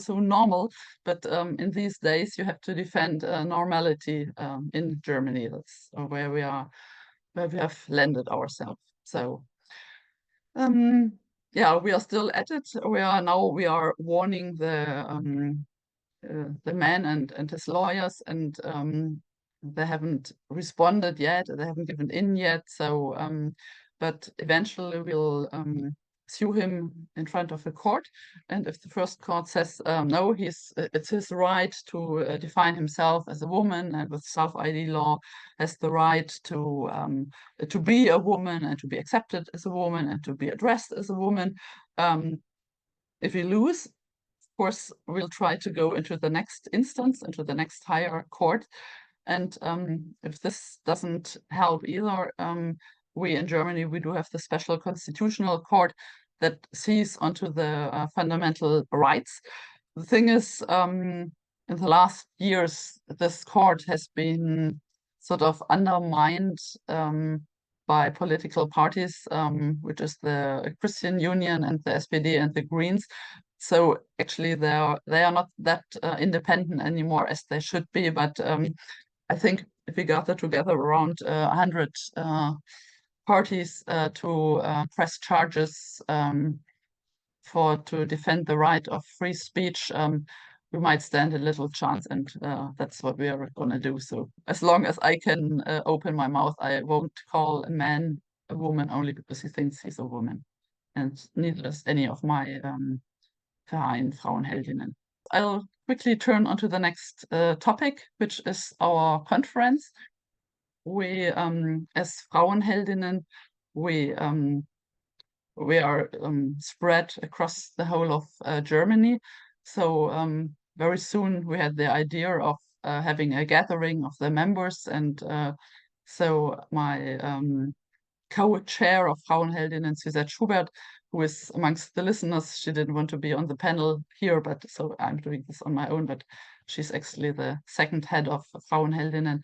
normal, but in these days you have to defend normality in Germany. That's where we have landed ourselves. So yeah, we are still at it. We are warning the man and his lawyers, and they haven't responded yet. They haven't given in yet. So but eventually we'll sue him in front of a court, and if the first court says no, it's his right to define himself as a woman, and with self-ID law has the right to be a woman and to be accepted as a woman and to be addressed as a woman. If we lose, of course, we'll try to go into the next instance, into the next higher court. And if this doesn't help either, we in Germany, we do have the special constitutional court that sees onto the fundamental rights. The thing is, in the last years, this court has been sort of undermined by political parties, which is the Christian Union and the SPD and the Greens. So actually, they are not that independent anymore as they should be. But I think if we gather together around 100 parties to press charges to defend the right of free speech, we might stand a little chance, and that's what we are going to do. So as long as I can open my mouth, I won't call a man a woman only because he thinks he's a woman, and neither does any of my Verein Frauenheldinnen. I'll quickly turn on to the next topic, which is our conference. We, as Frauenheldinnen, we are spread across the whole of Germany. So very soon we had the idea of having a gathering of the members, and so my co-chair of Frauenheldinnen, Suzette Schubert, who is amongst the listeners, she didn't want to be on the panel here, but so I'm doing this on my own, but she's actually the second head of Frauenheldinnen.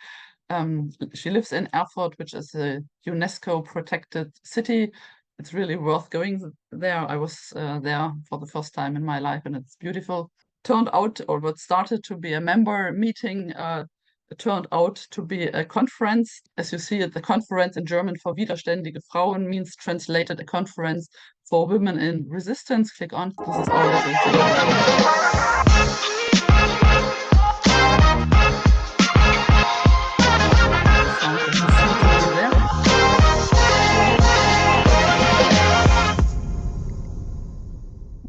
She lives in Erfurt, which is a UNESCO protected city. It's really worth going there. I was there for the first time in my life, and it's beautiful. Turned out, or what started to be a member meeting, turned out to be a conference. As you see it, the conference in German for widerständige Frauen means translated a conference for women in resistance. Click on. This is our little thing.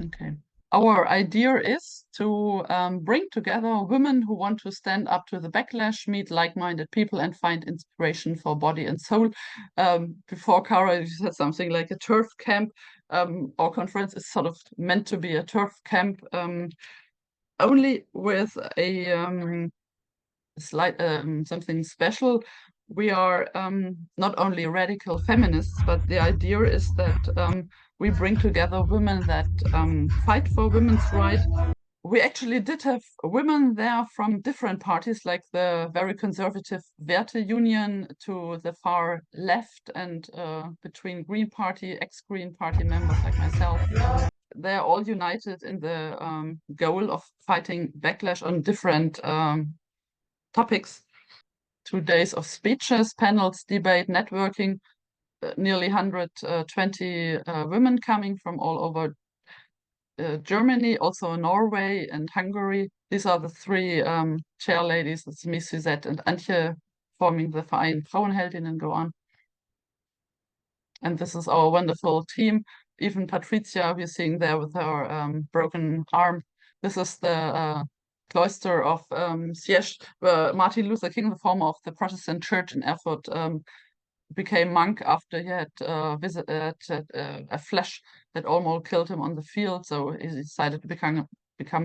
Okay. Our idea is to bring together women who want to stand up to the backlash, meet like-minded people, and find inspiration for body and soul. Before, Cara, you said something like a turf camp. Our conference is sort of meant to be a turf camp, only with a slight something special. We are not only radical feminists, but the idea is that we bring together women that fight for women's rights. We actually did have women there from different parties, like the very conservative Werte Union to the far left, and between Green Party, ex-Green Party members like myself. They're all united in the goal of fighting backlash on different topics. 2 days of speeches, panels, debate, networking, nearly 120 women coming from all over Germany, also Norway and Hungary. These are the three chair ladies. It's me, Suzette, and Antje forming the Verein Frauenheldinnen go on. And this is our wonderful team. Even Patricia, we're seeing there with her broken arm. This is the cloister of Siege, where Martin Luther King, the former of the Protestant Church in Erfurt, became monk after he had visited a flash that almost killed him on the field. So he decided to become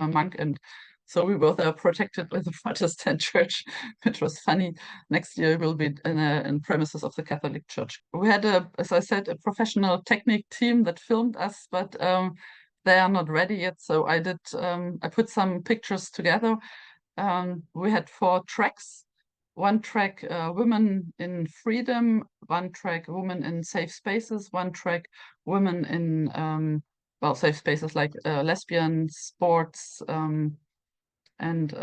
a monk, and so we were there protected by the Protestant Church, which was funny. Next year we'll be in premises of the Catholic Church. We had, as I said, a professional technique team that filmed us, but they are not ready yet. So I put some pictures together. We had 4 tracks. One track, women in freedom, one track, women in safe spaces, one track, women in, well, safe spaces like lesbian, sports, and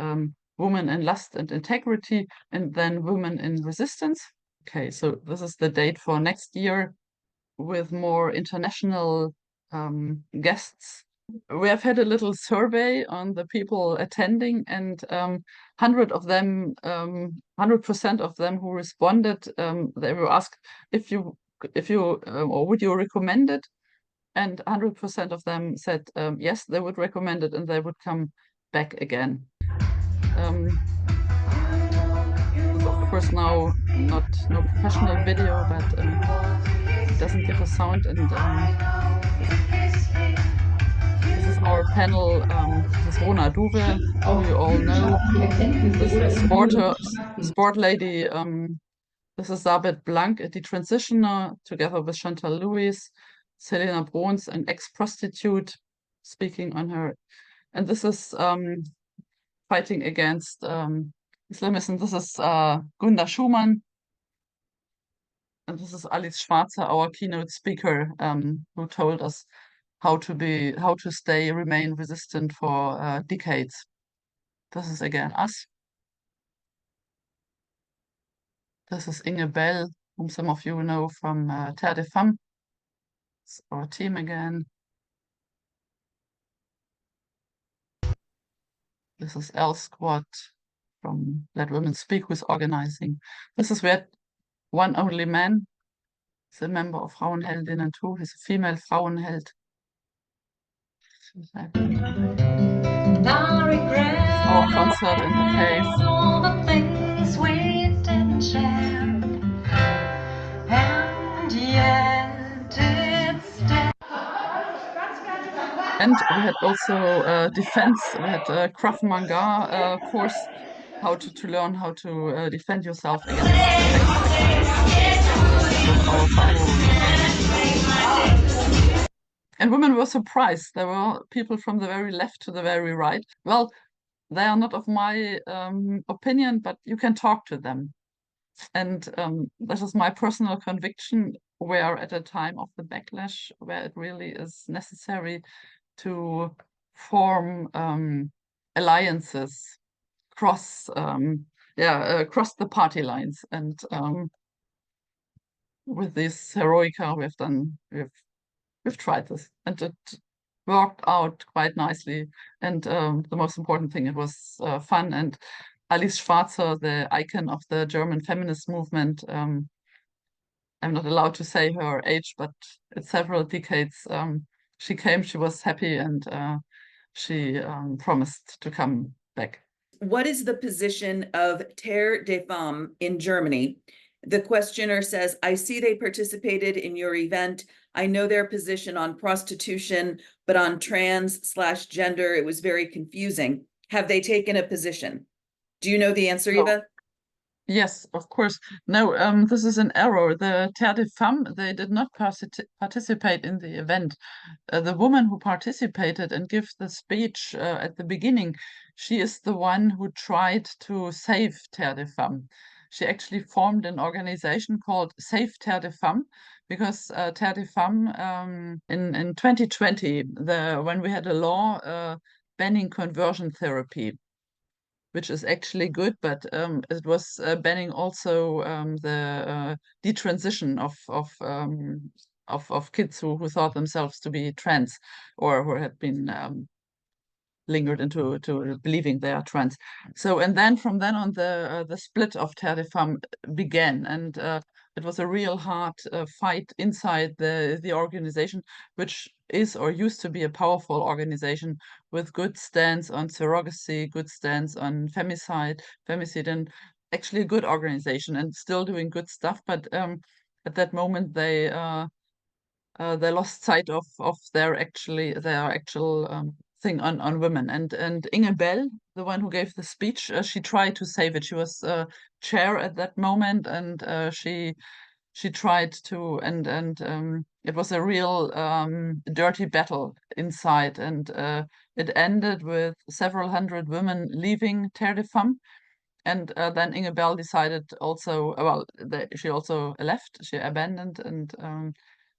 women in lust and integrity, and then women in resistance. Okay, so this is the date for next year with more international guests. We have had a little survey on the people attending, and 100% of them who responded, they were asked if you or would you recommend it, and 100% of them said yes, they would recommend it and they would come back again. It's of course now no professional video, but it doesn't give a sound, and this is our panel. This is Rona Duve, who you all know. This is sport lady. This is Sabet Blank, a detransitioner, together with Chantal Lewis, Selena Bruns, an ex-prostitute, speaking on her. And this is fighting against Islamism. This is Gunda Schumann. And this is Alice Schwarzer, our keynote speaker, who told us how to remain resistant for decades. This is again us. This is Inge Bell, whom some of you know from Terre des Femmes. It's our team again. This is L Squad from Let Women Speak, who's organizing. This is where one only man is a member of Frauenheldinnen too. He's a female Frauenheld. Our concert in the cave. All the things we didn't share, and yet it's still. And we had also defense. We had a Krav Maga course, how to learn how to defend yourself against attacks. And women were surprised. There were people from the very left to the very right. Well, they are not of my opinion, but you can talk to them. And this is my personal conviction. We are at a time of the backlash where it really is necessary to form alliances across the party lines. And with this Heroica, we've tried this, and it worked out quite nicely. And the most important thing, it was fun. And Alice Schwarzer, the icon of the German feminist movement, I'm not allowed to say her age, but it's several decades. She came, she was happy, and she promised to come back. What is the position of Terre des Femmes in Germany? The questioner says, I see they participated in your event. I know their position on prostitution, but on trans/gender, it was very confusing. Have they taken a position? Do you know the answer, No. Eva? Yes, of course. No, this is an error. The Terre des Femmes, they did not participate in the event. The woman who participated and gave the speech at the beginning, she is the one who tried to save Terre des Femmes. She actually formed an organization called Save Terre des Femmes, because Terre des Femmes in 2020, when we had a law banning conversion therapy, which is actually good, but it was banning also the detransition of of kids who thought themselves to be trans, or who had been lingered into to believing they are trans. So, and then from then on, the split of Terre des Femmes began, and it was a real hard fight inside the organization, which is or used to be a powerful organization with good stance on surrogacy, good stance on femicide, and actually a good organization and still doing good stuff. But at that moment, they lost sight of their actual thing on women. And Inge Bell, the one who gave the speech, she tried to save it. She was chair at that moment, and she tried to, and it was a real dirty battle inside, and it ended with several hundred women leaving Terre des Femmes. And then Inge Bell decided also, she also left, she abandoned, and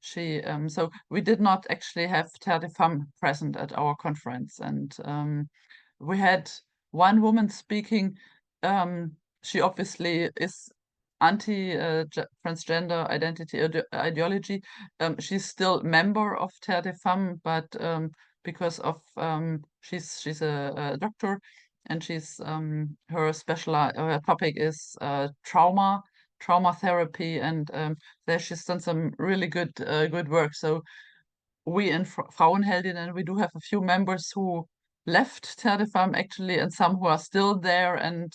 so we did not actually have Terre des Femmes present at our conference. And we had one woman speaking. She obviously is anti-transgender identity ideology. She's still member of Terre des Femmes, but because of she's a doctor, and she's her her topic is trauma therapy, and there she's done some really good work. So we in Frauenheldinnen, we do have a few members who left Terre des Femmes actually, and some who are still there and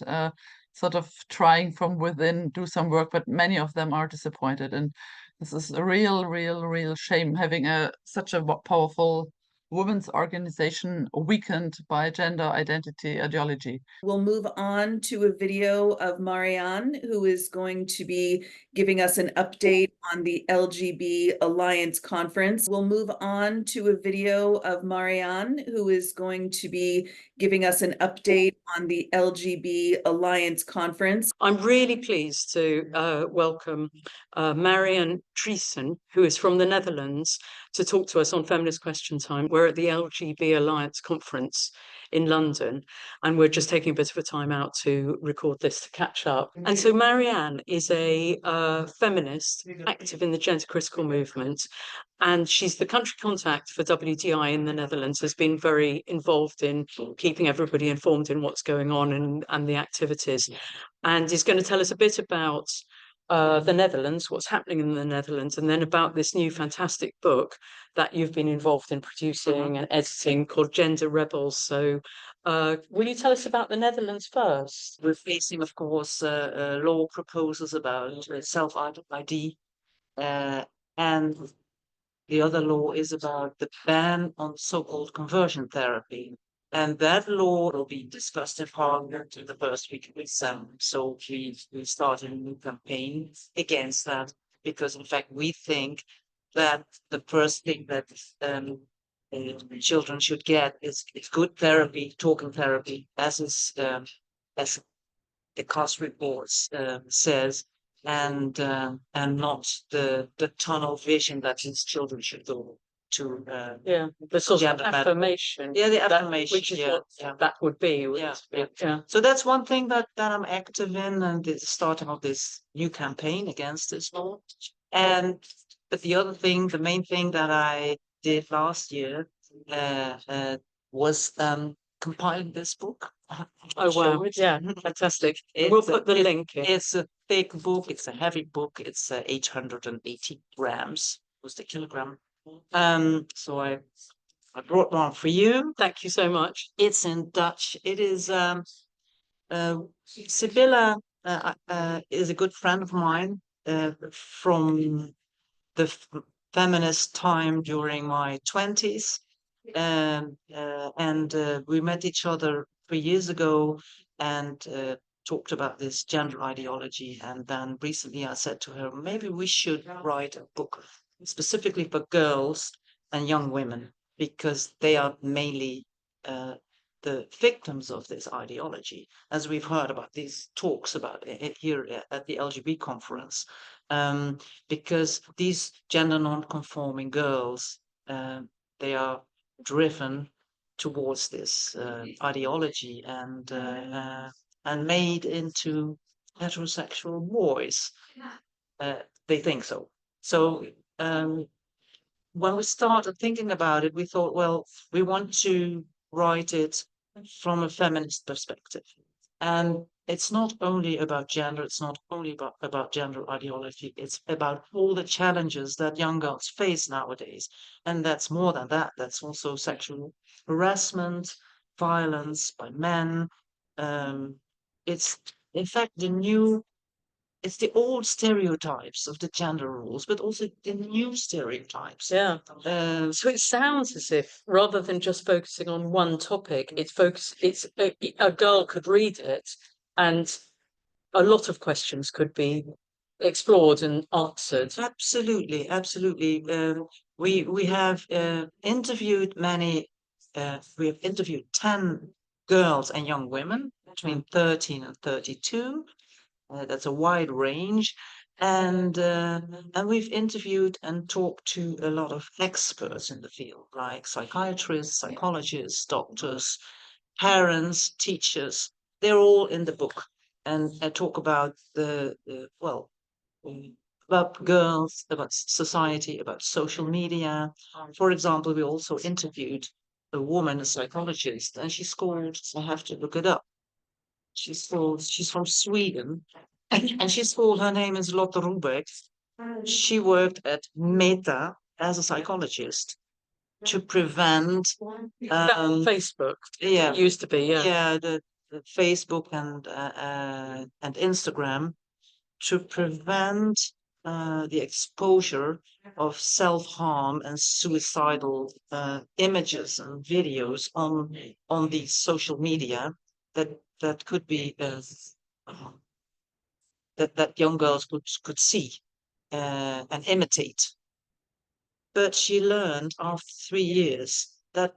sort of trying from within do some work, but many of them are disappointed. And this is a real shame, having such a powerful women's organization weakened by gender identity ideology. We'll move on to a video of Marianne, who is going to be giving us an update on the LGB Alliance Conference. We'll move on to a video of Marianne, who is going to be giving us an update on the LGB Alliance Conference. I'm really pleased to welcome Marianne Driessen, who is from the Netherlands, to talk to us on Feminist Question Time. We're at the LGB Alliance Conference in London, and we're just taking a bit of a time out to record this to catch up. And so Marianne is a feminist active in the gender critical movement, and she's the country contact for WDI in the Netherlands, has been very involved in keeping everybody informed in what's going on and the activities, and is going to tell us a bit about the Netherlands, what's happening in the Netherlands, and then about this new fantastic book that you've been involved in producing and editing called Gender Rebels. So will you tell us about the Netherlands first? We're facing, of course, law proposals about self-ID, and the other law is about the ban on so-called conversion therapy. And that law will be discussed in Parliament in the first week of December. So we started a new campaign against that, because in fact we think that the first thing that children should get is good therapy, talking therapy, as the cost reports says, and not the tunnel vision that these children should go to. The sort of the affirmation. Yeah, the affirmation, which is what that would be. Yeah. So that's one thing that I'm active in, and the starting of this new campaign against this law. But the main thing that I did last year was compiling this book. Oh wow! Yeah, fantastic. We'll put the link in. It's a big book. It's a heavy book. It's 880 grams. Was the kilogram? So I brought one for you. Thank you so much. It's in Dutch. It is Sybilla is a good friend of mine from the feminist time during my 20s. And we met each other 3 years ago and talked about this gender ideology. And then recently I said to her, maybe we should write a book specifically for girls and young women, because they are mainly the victims of this ideology, as we've heard about these talks about it here at the LGB conference, because these gender non-conforming girls, they are driven towards this ideology and made into heterosexual boys. They think so. So when we started thinking about it, we thought, well, we want to write it from a feminist perspective. And it's not only about gender, it's not only about gender ideology, it's about all the challenges that young girls face nowadays. And that's more than that, that's also sexual harassment, violence by men. It's in fact it's the old stereotypes of the gender roles, but also the new stereotypes. Yeah. So it sounds as if rather than just focusing on one topic, it's a girl could read it and a lot of questions could be explored and answered. Absolutely, absolutely. We have interviewed many. We have interviewed 10 girls and young women between 13 and 32. That's a wide range, and we've interviewed and talked to a lot of experts in the field, like psychiatrists, psychologists, doctors, parents, teachers. They're all in the book, and talk about about girls, about society, about social media. For example, we also interviewed a woman, a psychologist, and she's called, I have to look it up. She's from Sweden, and she's called, her name is Lotte Rubeck. She worked at Meta as a psychologist to prevent Facebook. Yeah, It used to be, yeah. yeah, the Facebook and Instagram, to prevent the exposure of self-harm and suicidal images and videos on these social media that could be that young girls could see and imitate. But she learned after 3 years that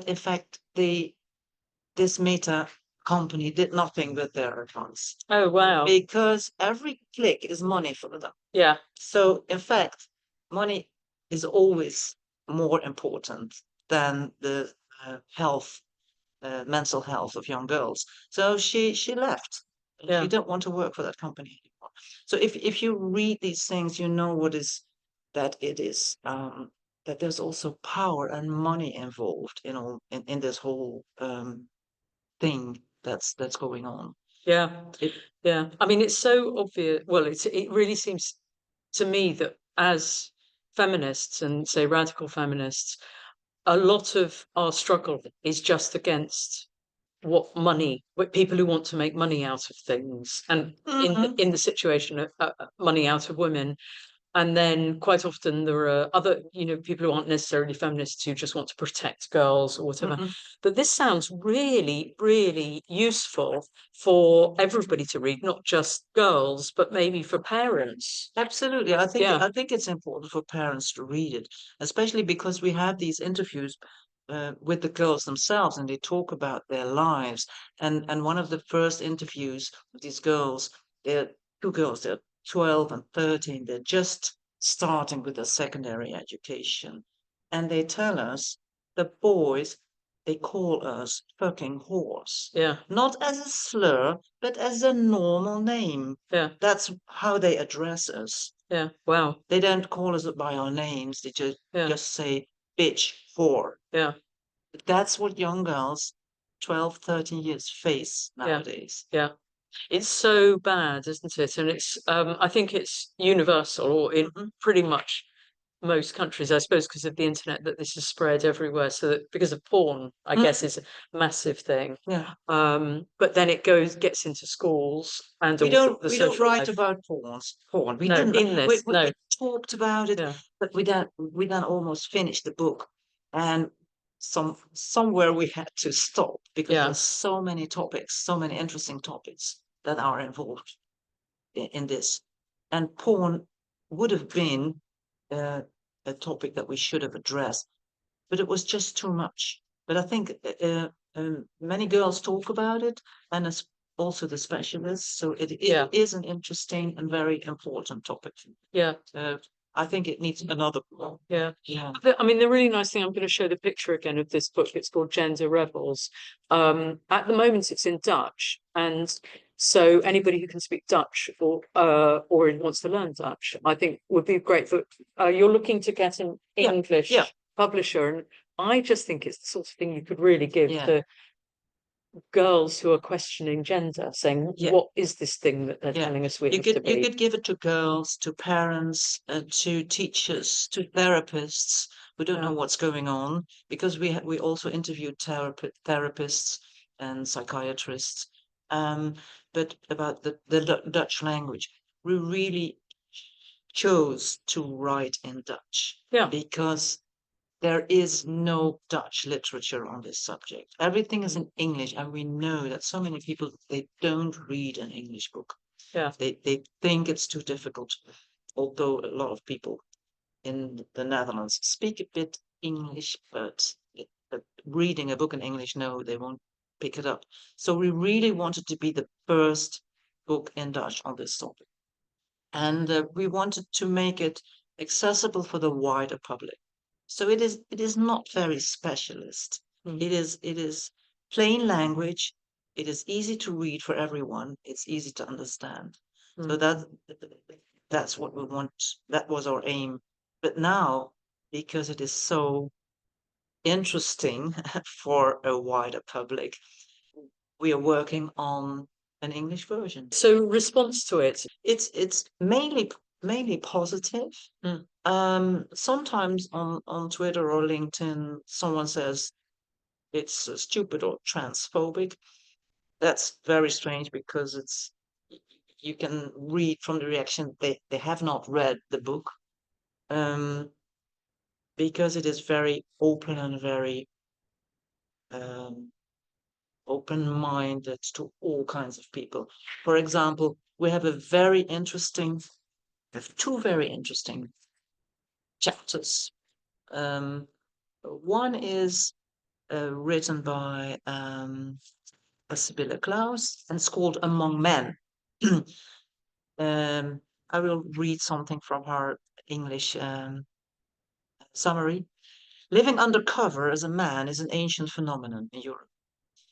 in fact this Meta company did nothing with their accounts. Oh, wow. Because every click is money for them. Yeah. So in fact, money is always more important than the mental health of young girls. So she left. Yeah. She didn't want to work for that company anymore. So if you read these things, you know that there's also power and money involved in this whole thing that's going on. Yeah. Yeah. I mean, it's so obvious. Well, it really seems to me that as feminists and say radical feminists, a lot of our struggle is just against people who want to make money out of things, and in the situation of money out of women. And then quite often there are other, people who aren't necessarily feminists who just want to protect girls or whatever. But this sounds really, really useful for everybody to read, not just girls, but maybe for parents. Absolutely. I think it's important for parents to read it, especially because we have these interviews with the girls themselves, and they talk about their lives. And one of the first interviews with these girls, they're 2 girls, they're 12 and 13. They're just starting with their secondary education. And they tell us, the boys, they call us fucking whores. Yeah. Not as a slur, but as a normal name. Yeah. That's how they address us. Yeah. Wow. They don't call us by our names. They just say, bitch, whore. Yeah. That's what young girls, 12, 13 years face nowadays. Yeah. It's so bad, isn't it? And it's I think it's universal, or in pretty much most countries, I suppose, because of the internet, that this is spread everywhere. So that because of porn, I guess, is a massive thing. Yeah. But then it gets into schools, and we don't write about porn. We didn't. In this, we talked about it, but we then almost finished the book, and somewhere we had to stop because there's so many topics, so many interesting topics that are involved in this, and porn would have been a topic that we should have addressed, but it was just too much. But I think many girls talk about it, and it's also the specialists, so it is an interesting and very important topic. Yeah. I think it needs another. Yeah. I mean, the really nice thing, I'm going to show the picture again of this book. It's called Gender Rebels. At the moment, it's in Dutch, and So anybody who can speak Dutch or wants to learn Dutch, I think would be great. For you're looking to get an Yeah, English yeah. publisher, and I just think it's the sort of thing you could really give Yeah. to girls who are questioning gender, saying, Yeah. what is this thing that they're Yeah. telling us we You have to could be? give it to girls, to parents, to teachers, to therapists who don't know Yeah. what's going on, because we also interviewed therapists and psychiatrists, but about the Dutch language. We really chose to write in Dutch, Yeah. because there is no Dutch literature on this subject. Everything is in English, and we know that so many people, they don't read an English book. Yeah. They think it's too difficult, although a lot of people in the Netherlands speak a bit English, but reading a book in English, no, they won't pick it up. So we really wanted to be the first book in Dutch on this topic. And we wanted to make it accessible for the wider public. So it is not very specialist. It is plain language. It is easy to read for everyone. It's easy to understand. So that's what we want. That was our aim. But now, because it is so interesting for a wider public, we are working on an English version. So response to it, It's mainly positive. Sometimes on Twitter or LinkedIn, someone says it's stupid or transphobic. That's very strange, because you can read from the reaction they have not read the book, because it is very open and very open-minded to all kinds of people. For example, we have two very interesting chapters. One is written by Sybilla Claus, and it's called Among Men. I will read something from her English summary. Living undercover as a man is an ancient phenomenon in Europe.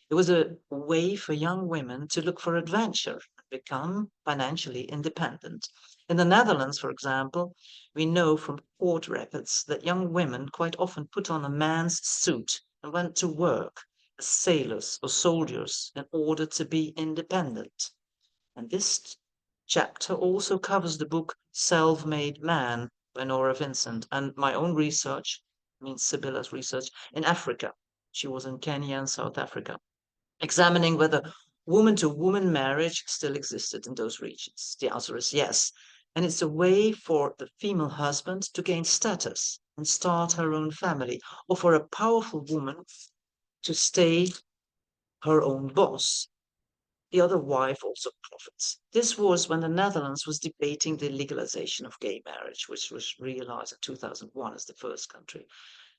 It was a way for young women to look for adventure and become financially independent. In the Netherlands, for example, we know from court records that young women quite often put on a man's suit and went to work as sailors or soldiers in order to be independent. And this chapter also covers the book Self-Made Man by Nora Vincent, and my own research, means Sybilla's research, in Africa. She was in Kenya and South Africa, examining whether woman-to-woman marriage still existed in those regions. The answer is yes. And it's a way for the female husband to gain status and start her own family, or for a powerful woman to stay her own boss. The other wife also profits. This was when the Netherlands was debating the legalization of gay marriage, which was realized in 2001 as the first country.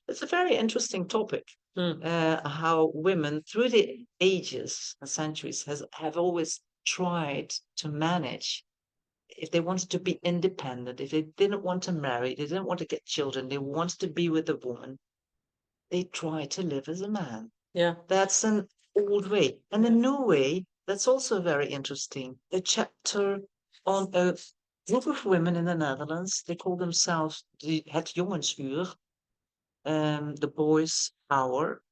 It's a very interesting topic, how women through the ages and centuries have always tried to manage. If they wanted to be independent, if they didn't want to marry, they didn't want to get children, they wanted to be with a woman, they tried to live as a man. Yeah. That's an old way. And the new way, that's also very interesting. A chapter on a group of women in the Netherlands. They call themselves het Jongensuur, the boys' hour.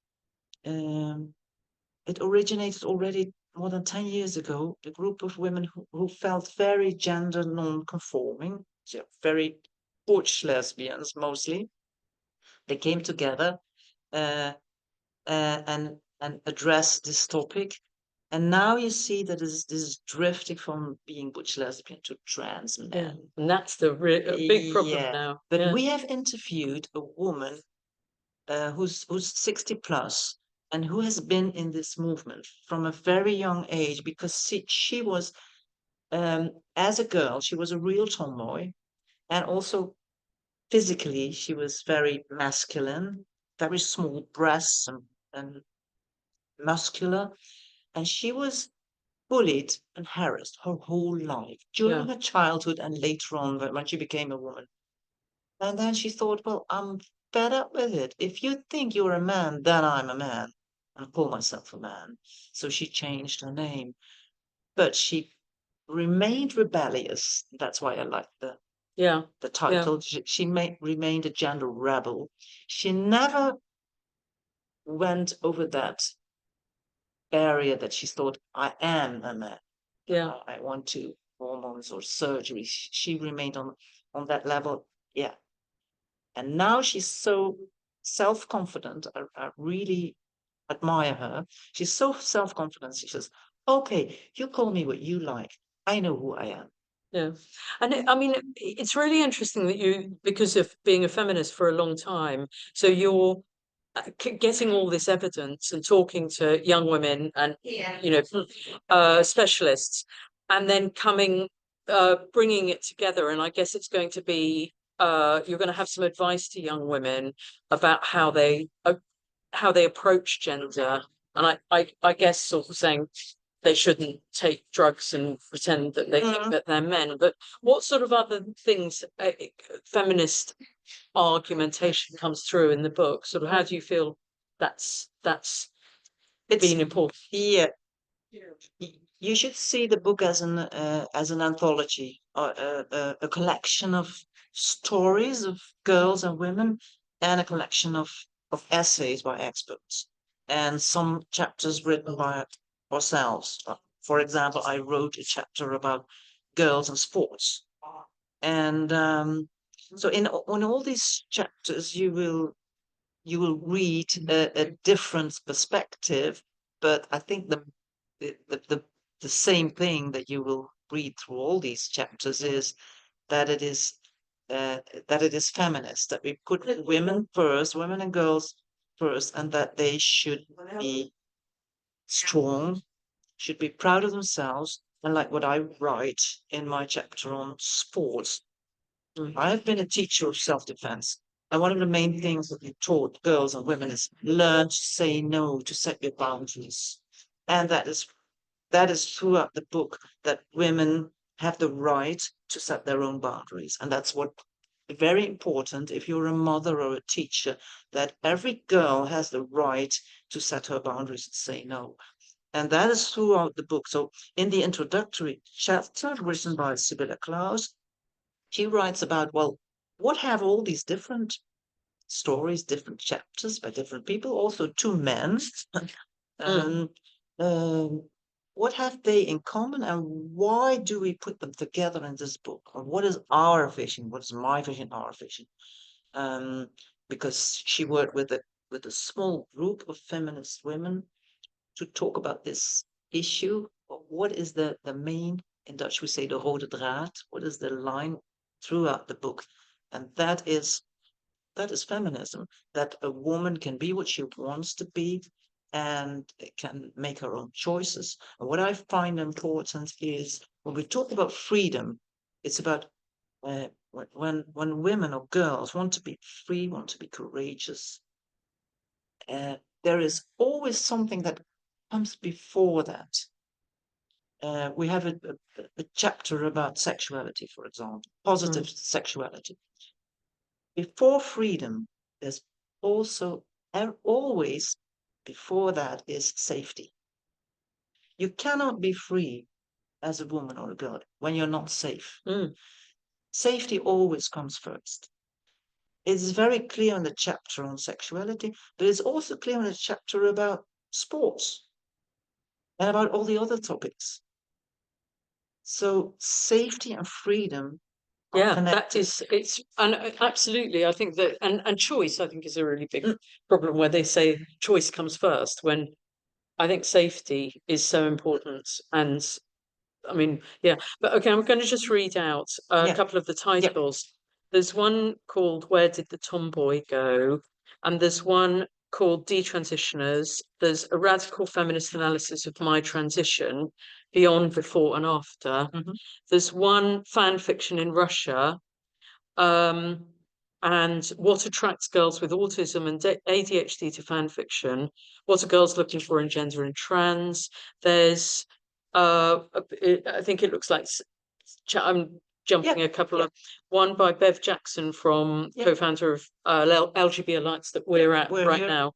It originated already more than 10 years ago. A group of women who felt very gender non-conforming, so very butch lesbians mostly. They came together and addressed this topic. And now you see that this is drifting from being butch lesbian to trans men. Yeah. And that's the big problem now. But we have interviewed a woman who's 60 plus and who has been in this movement from a very young age, because she was, as a girl, she was a real tomboy, and also physically she was very masculine, very small breasts and muscular, and she was bullied and harassed her whole life during her childhood and later on when she became a woman. And then she thought, well, I'm fed up with it. If you think you're a man, then I'm a man, and call myself a man. So she changed her name. but she remained rebellious. That's why I like the Yeah. title. She remained a gender rebel. She never went over that area that she thought, I am a man. Yeah. I want to hormones or surgery. She remained on that level. Yeah. And now she's so self-confident. I really admire her. She's so self-confident. She says, okay, you call me what you like. I know who I am. Yeah. And I mean, it's really interesting that you, because of being a feminist for a long time, so you're getting all this evidence and talking to young women and, you know, specialists, and then bringing it together. And I guess it's going to be, you're going to have some advice to young women about how they approach gender. And I guess sort of saying, they shouldn't take drugs and pretend that they think that they're men. But what sort of other things, feminist argumentation comes through in the book? Sort of how do you feel that's been important? Yeah. You should see the book as an anthology, a collection of stories of girls and women, and a collection of essays by experts, and some chapters written by ourselves. For example, I wrote a chapter about girls and sports, and so in all these chapters you will read a different perspective, but I think the same thing that you will read through all these chapters is that it is feminist, that we put women first, women and girls first, and that they should be strong, should be proud of themselves. And like what I write in my chapter on sports, I have been a teacher of self-defense. And one of the main things that we taught girls and women is learn to say no, to set your boundaries. And that is throughout the book, that women have the right to set their own boundaries. And that's what very important if you're a mother or a teacher, that every girl has the right to set her boundaries and say no. And that is throughout the book. So in the introductory chapter written by Sybilla Claus, she writes about, well, what have all these different stories, different chapters by different people, also two men, what have they in common, and why do we put them together in this book? Or what is our vision? What is my vision, our vision? Because she worked with a small group of feminist women to talk about this issue. What is the main, in Dutch we say de rode draad, what is the line throughout the book? And that is feminism, that a woman can be what she wants to be and can make her own choices. And what I find important is when we talk about freedom, it's about when women or girls want to be free, want to be courageous, there is always something that comes before that. We have a chapter about sexuality, for example, positive sexuality. Before freedom, there's also always before that is safety. You cannot be free as a woman or a girl when you're not safe. Safety always comes first. It's very clear in the chapter on sexuality, but it's also clear in the chapter about sports and about all the other topics. So safety and freedom. Yeah, absolutely. I think that, and choice, I think, is a really big problem where they say choice comes first, when I think safety is so important. And I mean, yeah, but okay, I'm going to just read out a couple of the titles. There's one called Where Did the Tomboy Go? And there's one called Detransitioners. There's a radical feminist analysis of my transition, beyond, before and after. There's one fan fiction in Russia, and what attracts girls with autism and ADHD to fan fiction. What are girls looking for in gender and trans? There's, I think it looks like, I'm jumping a couple of, one by Bev Jackson from co-founder of LGBT Alliance that we're at right now,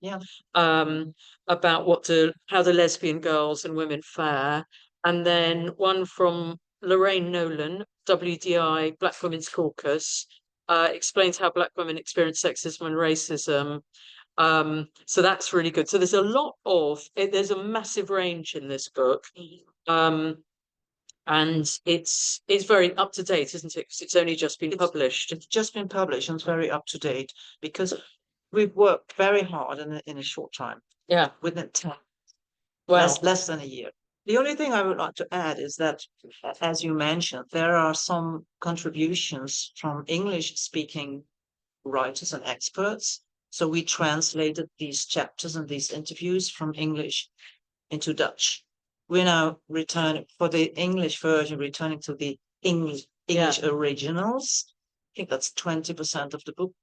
about how the lesbian girls and women fare. And then one from Lorraine Nolan, WDI Black Women's Caucus, explains how Black women experience sexism and racism. So that's really good. So there's a lot of there's a massive range in this book. And it's very up to date, isn't it? Because it's only just been published. It's just been published and it's very up to date because we've worked very hard in a short time. Yeah. Within 10, Wow. less than a year. The only thing I would like to add is that, as you mentioned, there are some contributions from English-speaking writers and experts. So we translated these chapters and these interviews from English into Dutch. We're now returning for the English version, returning to the English originals. I think that's 20% of the book.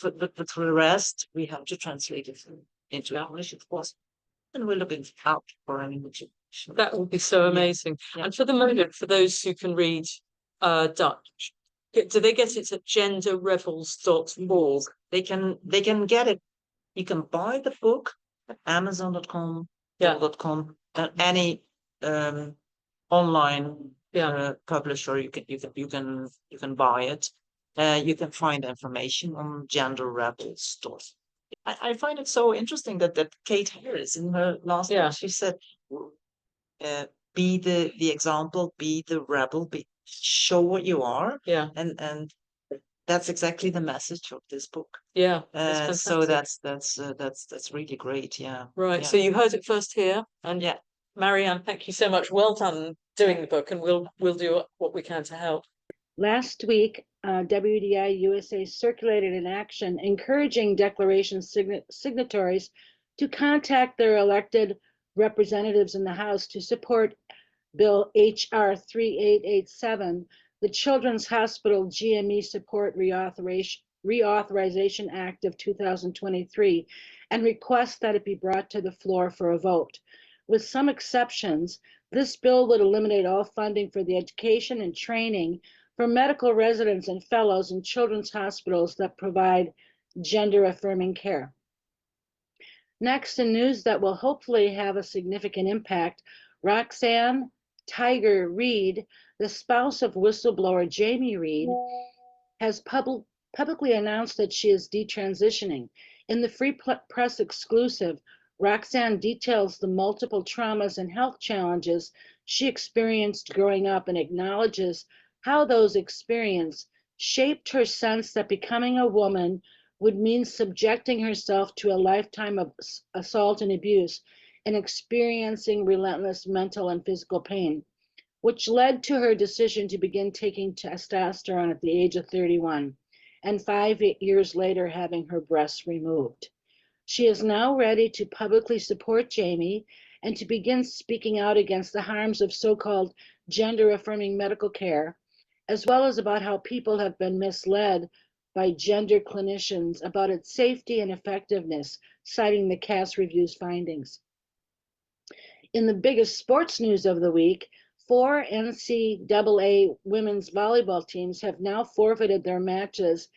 But for the rest, we have to translate it into English, of course. And we're looking out for any motivation. That would be so amazing. Yeah. And for the moment, for those who can read Dutch, do they get it at genderrevels.org? They can get it. You can buy the book at Amazon.com, .com, and any online publisher. You can buy it. You can find information on Gender Rebels stores. I find it so interesting that Kate Harris in her last book, she said, be the example, be the rebel, show what you are. Yeah. And that's exactly the message of this book. Yeah. So that's really great. Yeah. Right. Yeah. So you heard it first here. And Marianne, thank you so much. Well done doing the book, and we'll do what we can to help. Last week, WDI USA circulated an action encouraging declaration signatories to contact their elected representatives in the House to support Bill HR 3887, the Children's Hospital GME Support Reauthorization Act of 2023, and request that it be brought to the floor for a vote. With some exceptions, this bill would eliminate all funding for the education and training for medical residents and fellows in children's hospitals that provide gender-affirming care. Next, in news that will hopefully have a significant impact, Roxanne Tiger Reed, the spouse of whistleblower Jamie Reed, has publicly announced that she is detransitioning. In the Free Press exclusive, Roxanne details the multiple traumas and health challenges she experienced growing up and acknowledges how those experiences shaped her sense that becoming a woman would mean subjecting herself to a lifetime of assault and abuse and experiencing relentless mental and physical pain, which led to her decision to begin taking testosterone at the age of 31, and 5 years later having her breasts removed. She is now ready to publicly support Jamie and to begin speaking out against the harms of so-called gender-affirming medical care, as well as about how people have been misled by gender clinicians about its safety and effectiveness, citing the Cass Review's findings. In the biggest sports news of the week, 4 NCAA women's volleyball teams have now forfeited their matches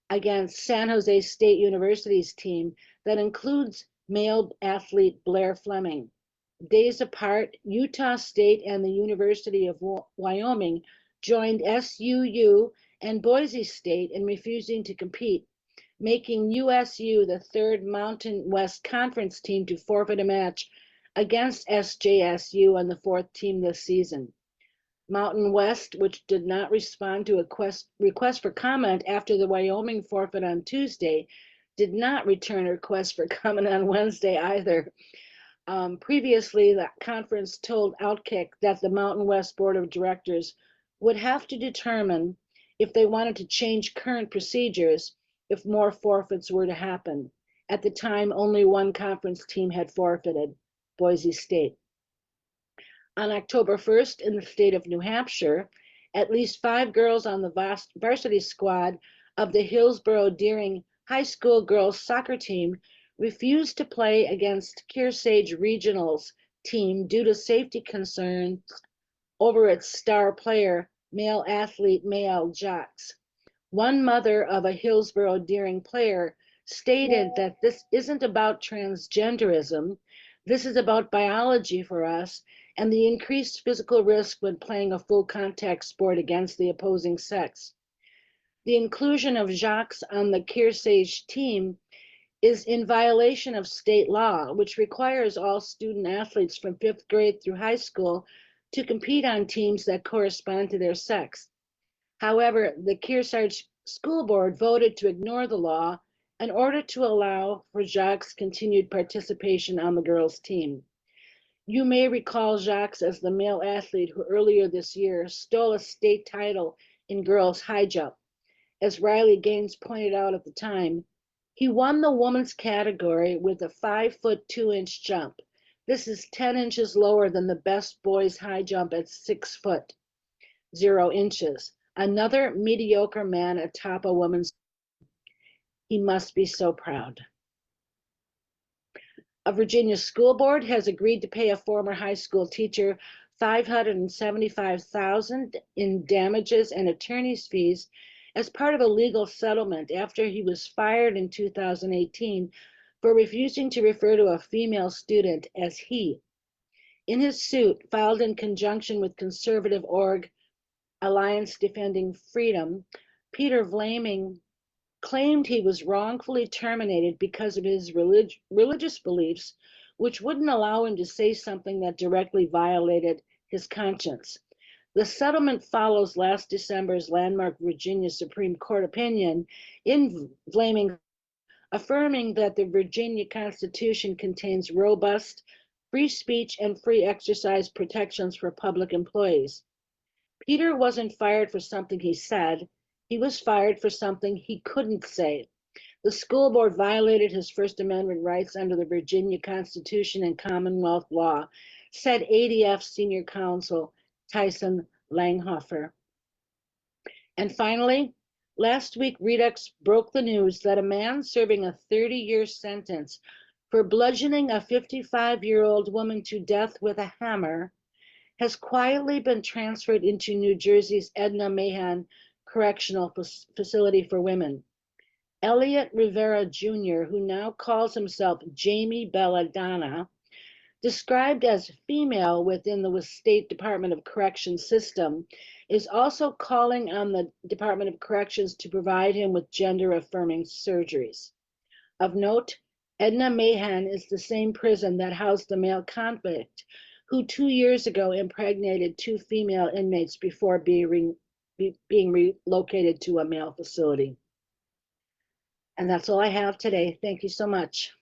against San Jose State University's team that includes male athlete Blair Fleming. Days apart, Utah State and the University of Wyoming joined SUU and Boise State in refusing to compete, making USU the 3rd Mountain West Conference team to forfeit a match against SJSU and the 4th team this season. Mountain West, which did not respond to a request for comment after the Wyoming forfeit on Tuesday, did not return a request for comment on Wednesday either. Previously, the conference told Outkick that the Mountain West Board of Directors would have to determine if they wanted to change current procedures if more forfeits were to happen. At the time, only one conference team had forfeited, Boise State. On October 1st, in the state of New Hampshire, at least 5 girls on the varsity squad of the Hillsborough Deering High School girls soccer team refused to play against Kearsarge Regional's team due to safety concerns over its star player, male athlete Mael Jacques. One mother of a Hillsborough Deering player stated that this isn't about transgenderism. This is about biology for us and the increased physical risk when playing a full contact sport against the opposing sex. The inclusion of Jacques on the Kearsarge team is in violation of state law, which requires all student athletes from 5th grade through high school to compete on teams that correspond to their sex. However, the Kearsarge School Board voted to ignore the law in order to allow for Jacques' continued participation on the girls' team. You may recall Jacques as the male athlete who earlier this year stole a state title in girls' high jump. As Riley Gaines pointed out at the time, he won the women's category with a 5-foot 2-inch jump. This is 10 inches lower than the best boys' high jump at 6 foot 0 inches. Another mediocre man atop a woman's. He must be so proud. A Virginia school board has agreed to pay a former high school teacher $575,000 in damages and attorney's fees as part of a legal settlement after he was fired in 2018 for refusing to refer to a female student as he. In his suit, filed in conjunction with conservative org Alliance Defending Freedom, Peter Vlaming claimed he was wrongfully terminated because of his religious beliefs, which wouldn't allow him to say something that directly violated his conscience. The settlement follows last December's landmark Virginia Supreme Court opinion in Vlaming affirming that the Virginia Constitution contains robust free speech and free exercise protections for public employees. Peter wasn't fired for something he said. He was fired for something he couldn't say. The school board violated his First Amendment rights under the Virginia Constitution and Commonwealth law, said ADF Senior Counsel Tyson Langhofer. And finally, last week, Redux broke the news that a man serving a 30-year sentence for bludgeoning a 55-year-old woman to death with a hammer has quietly been transferred into New Jersey's Edna Mahan Correctional Facility for Women. Elliot Rivera Jr., who now calls himself Jamie Belladonna, described as female within the State Department of Corrections system, is also calling on the Department of Corrections to provide him with gender-affirming surgeries. Of note, Edna Mahan is the same prison that housed the male convict who 2 years ago impregnated 2 female inmates before being relocated to a male facility. And that's all I have today. Thank you so much.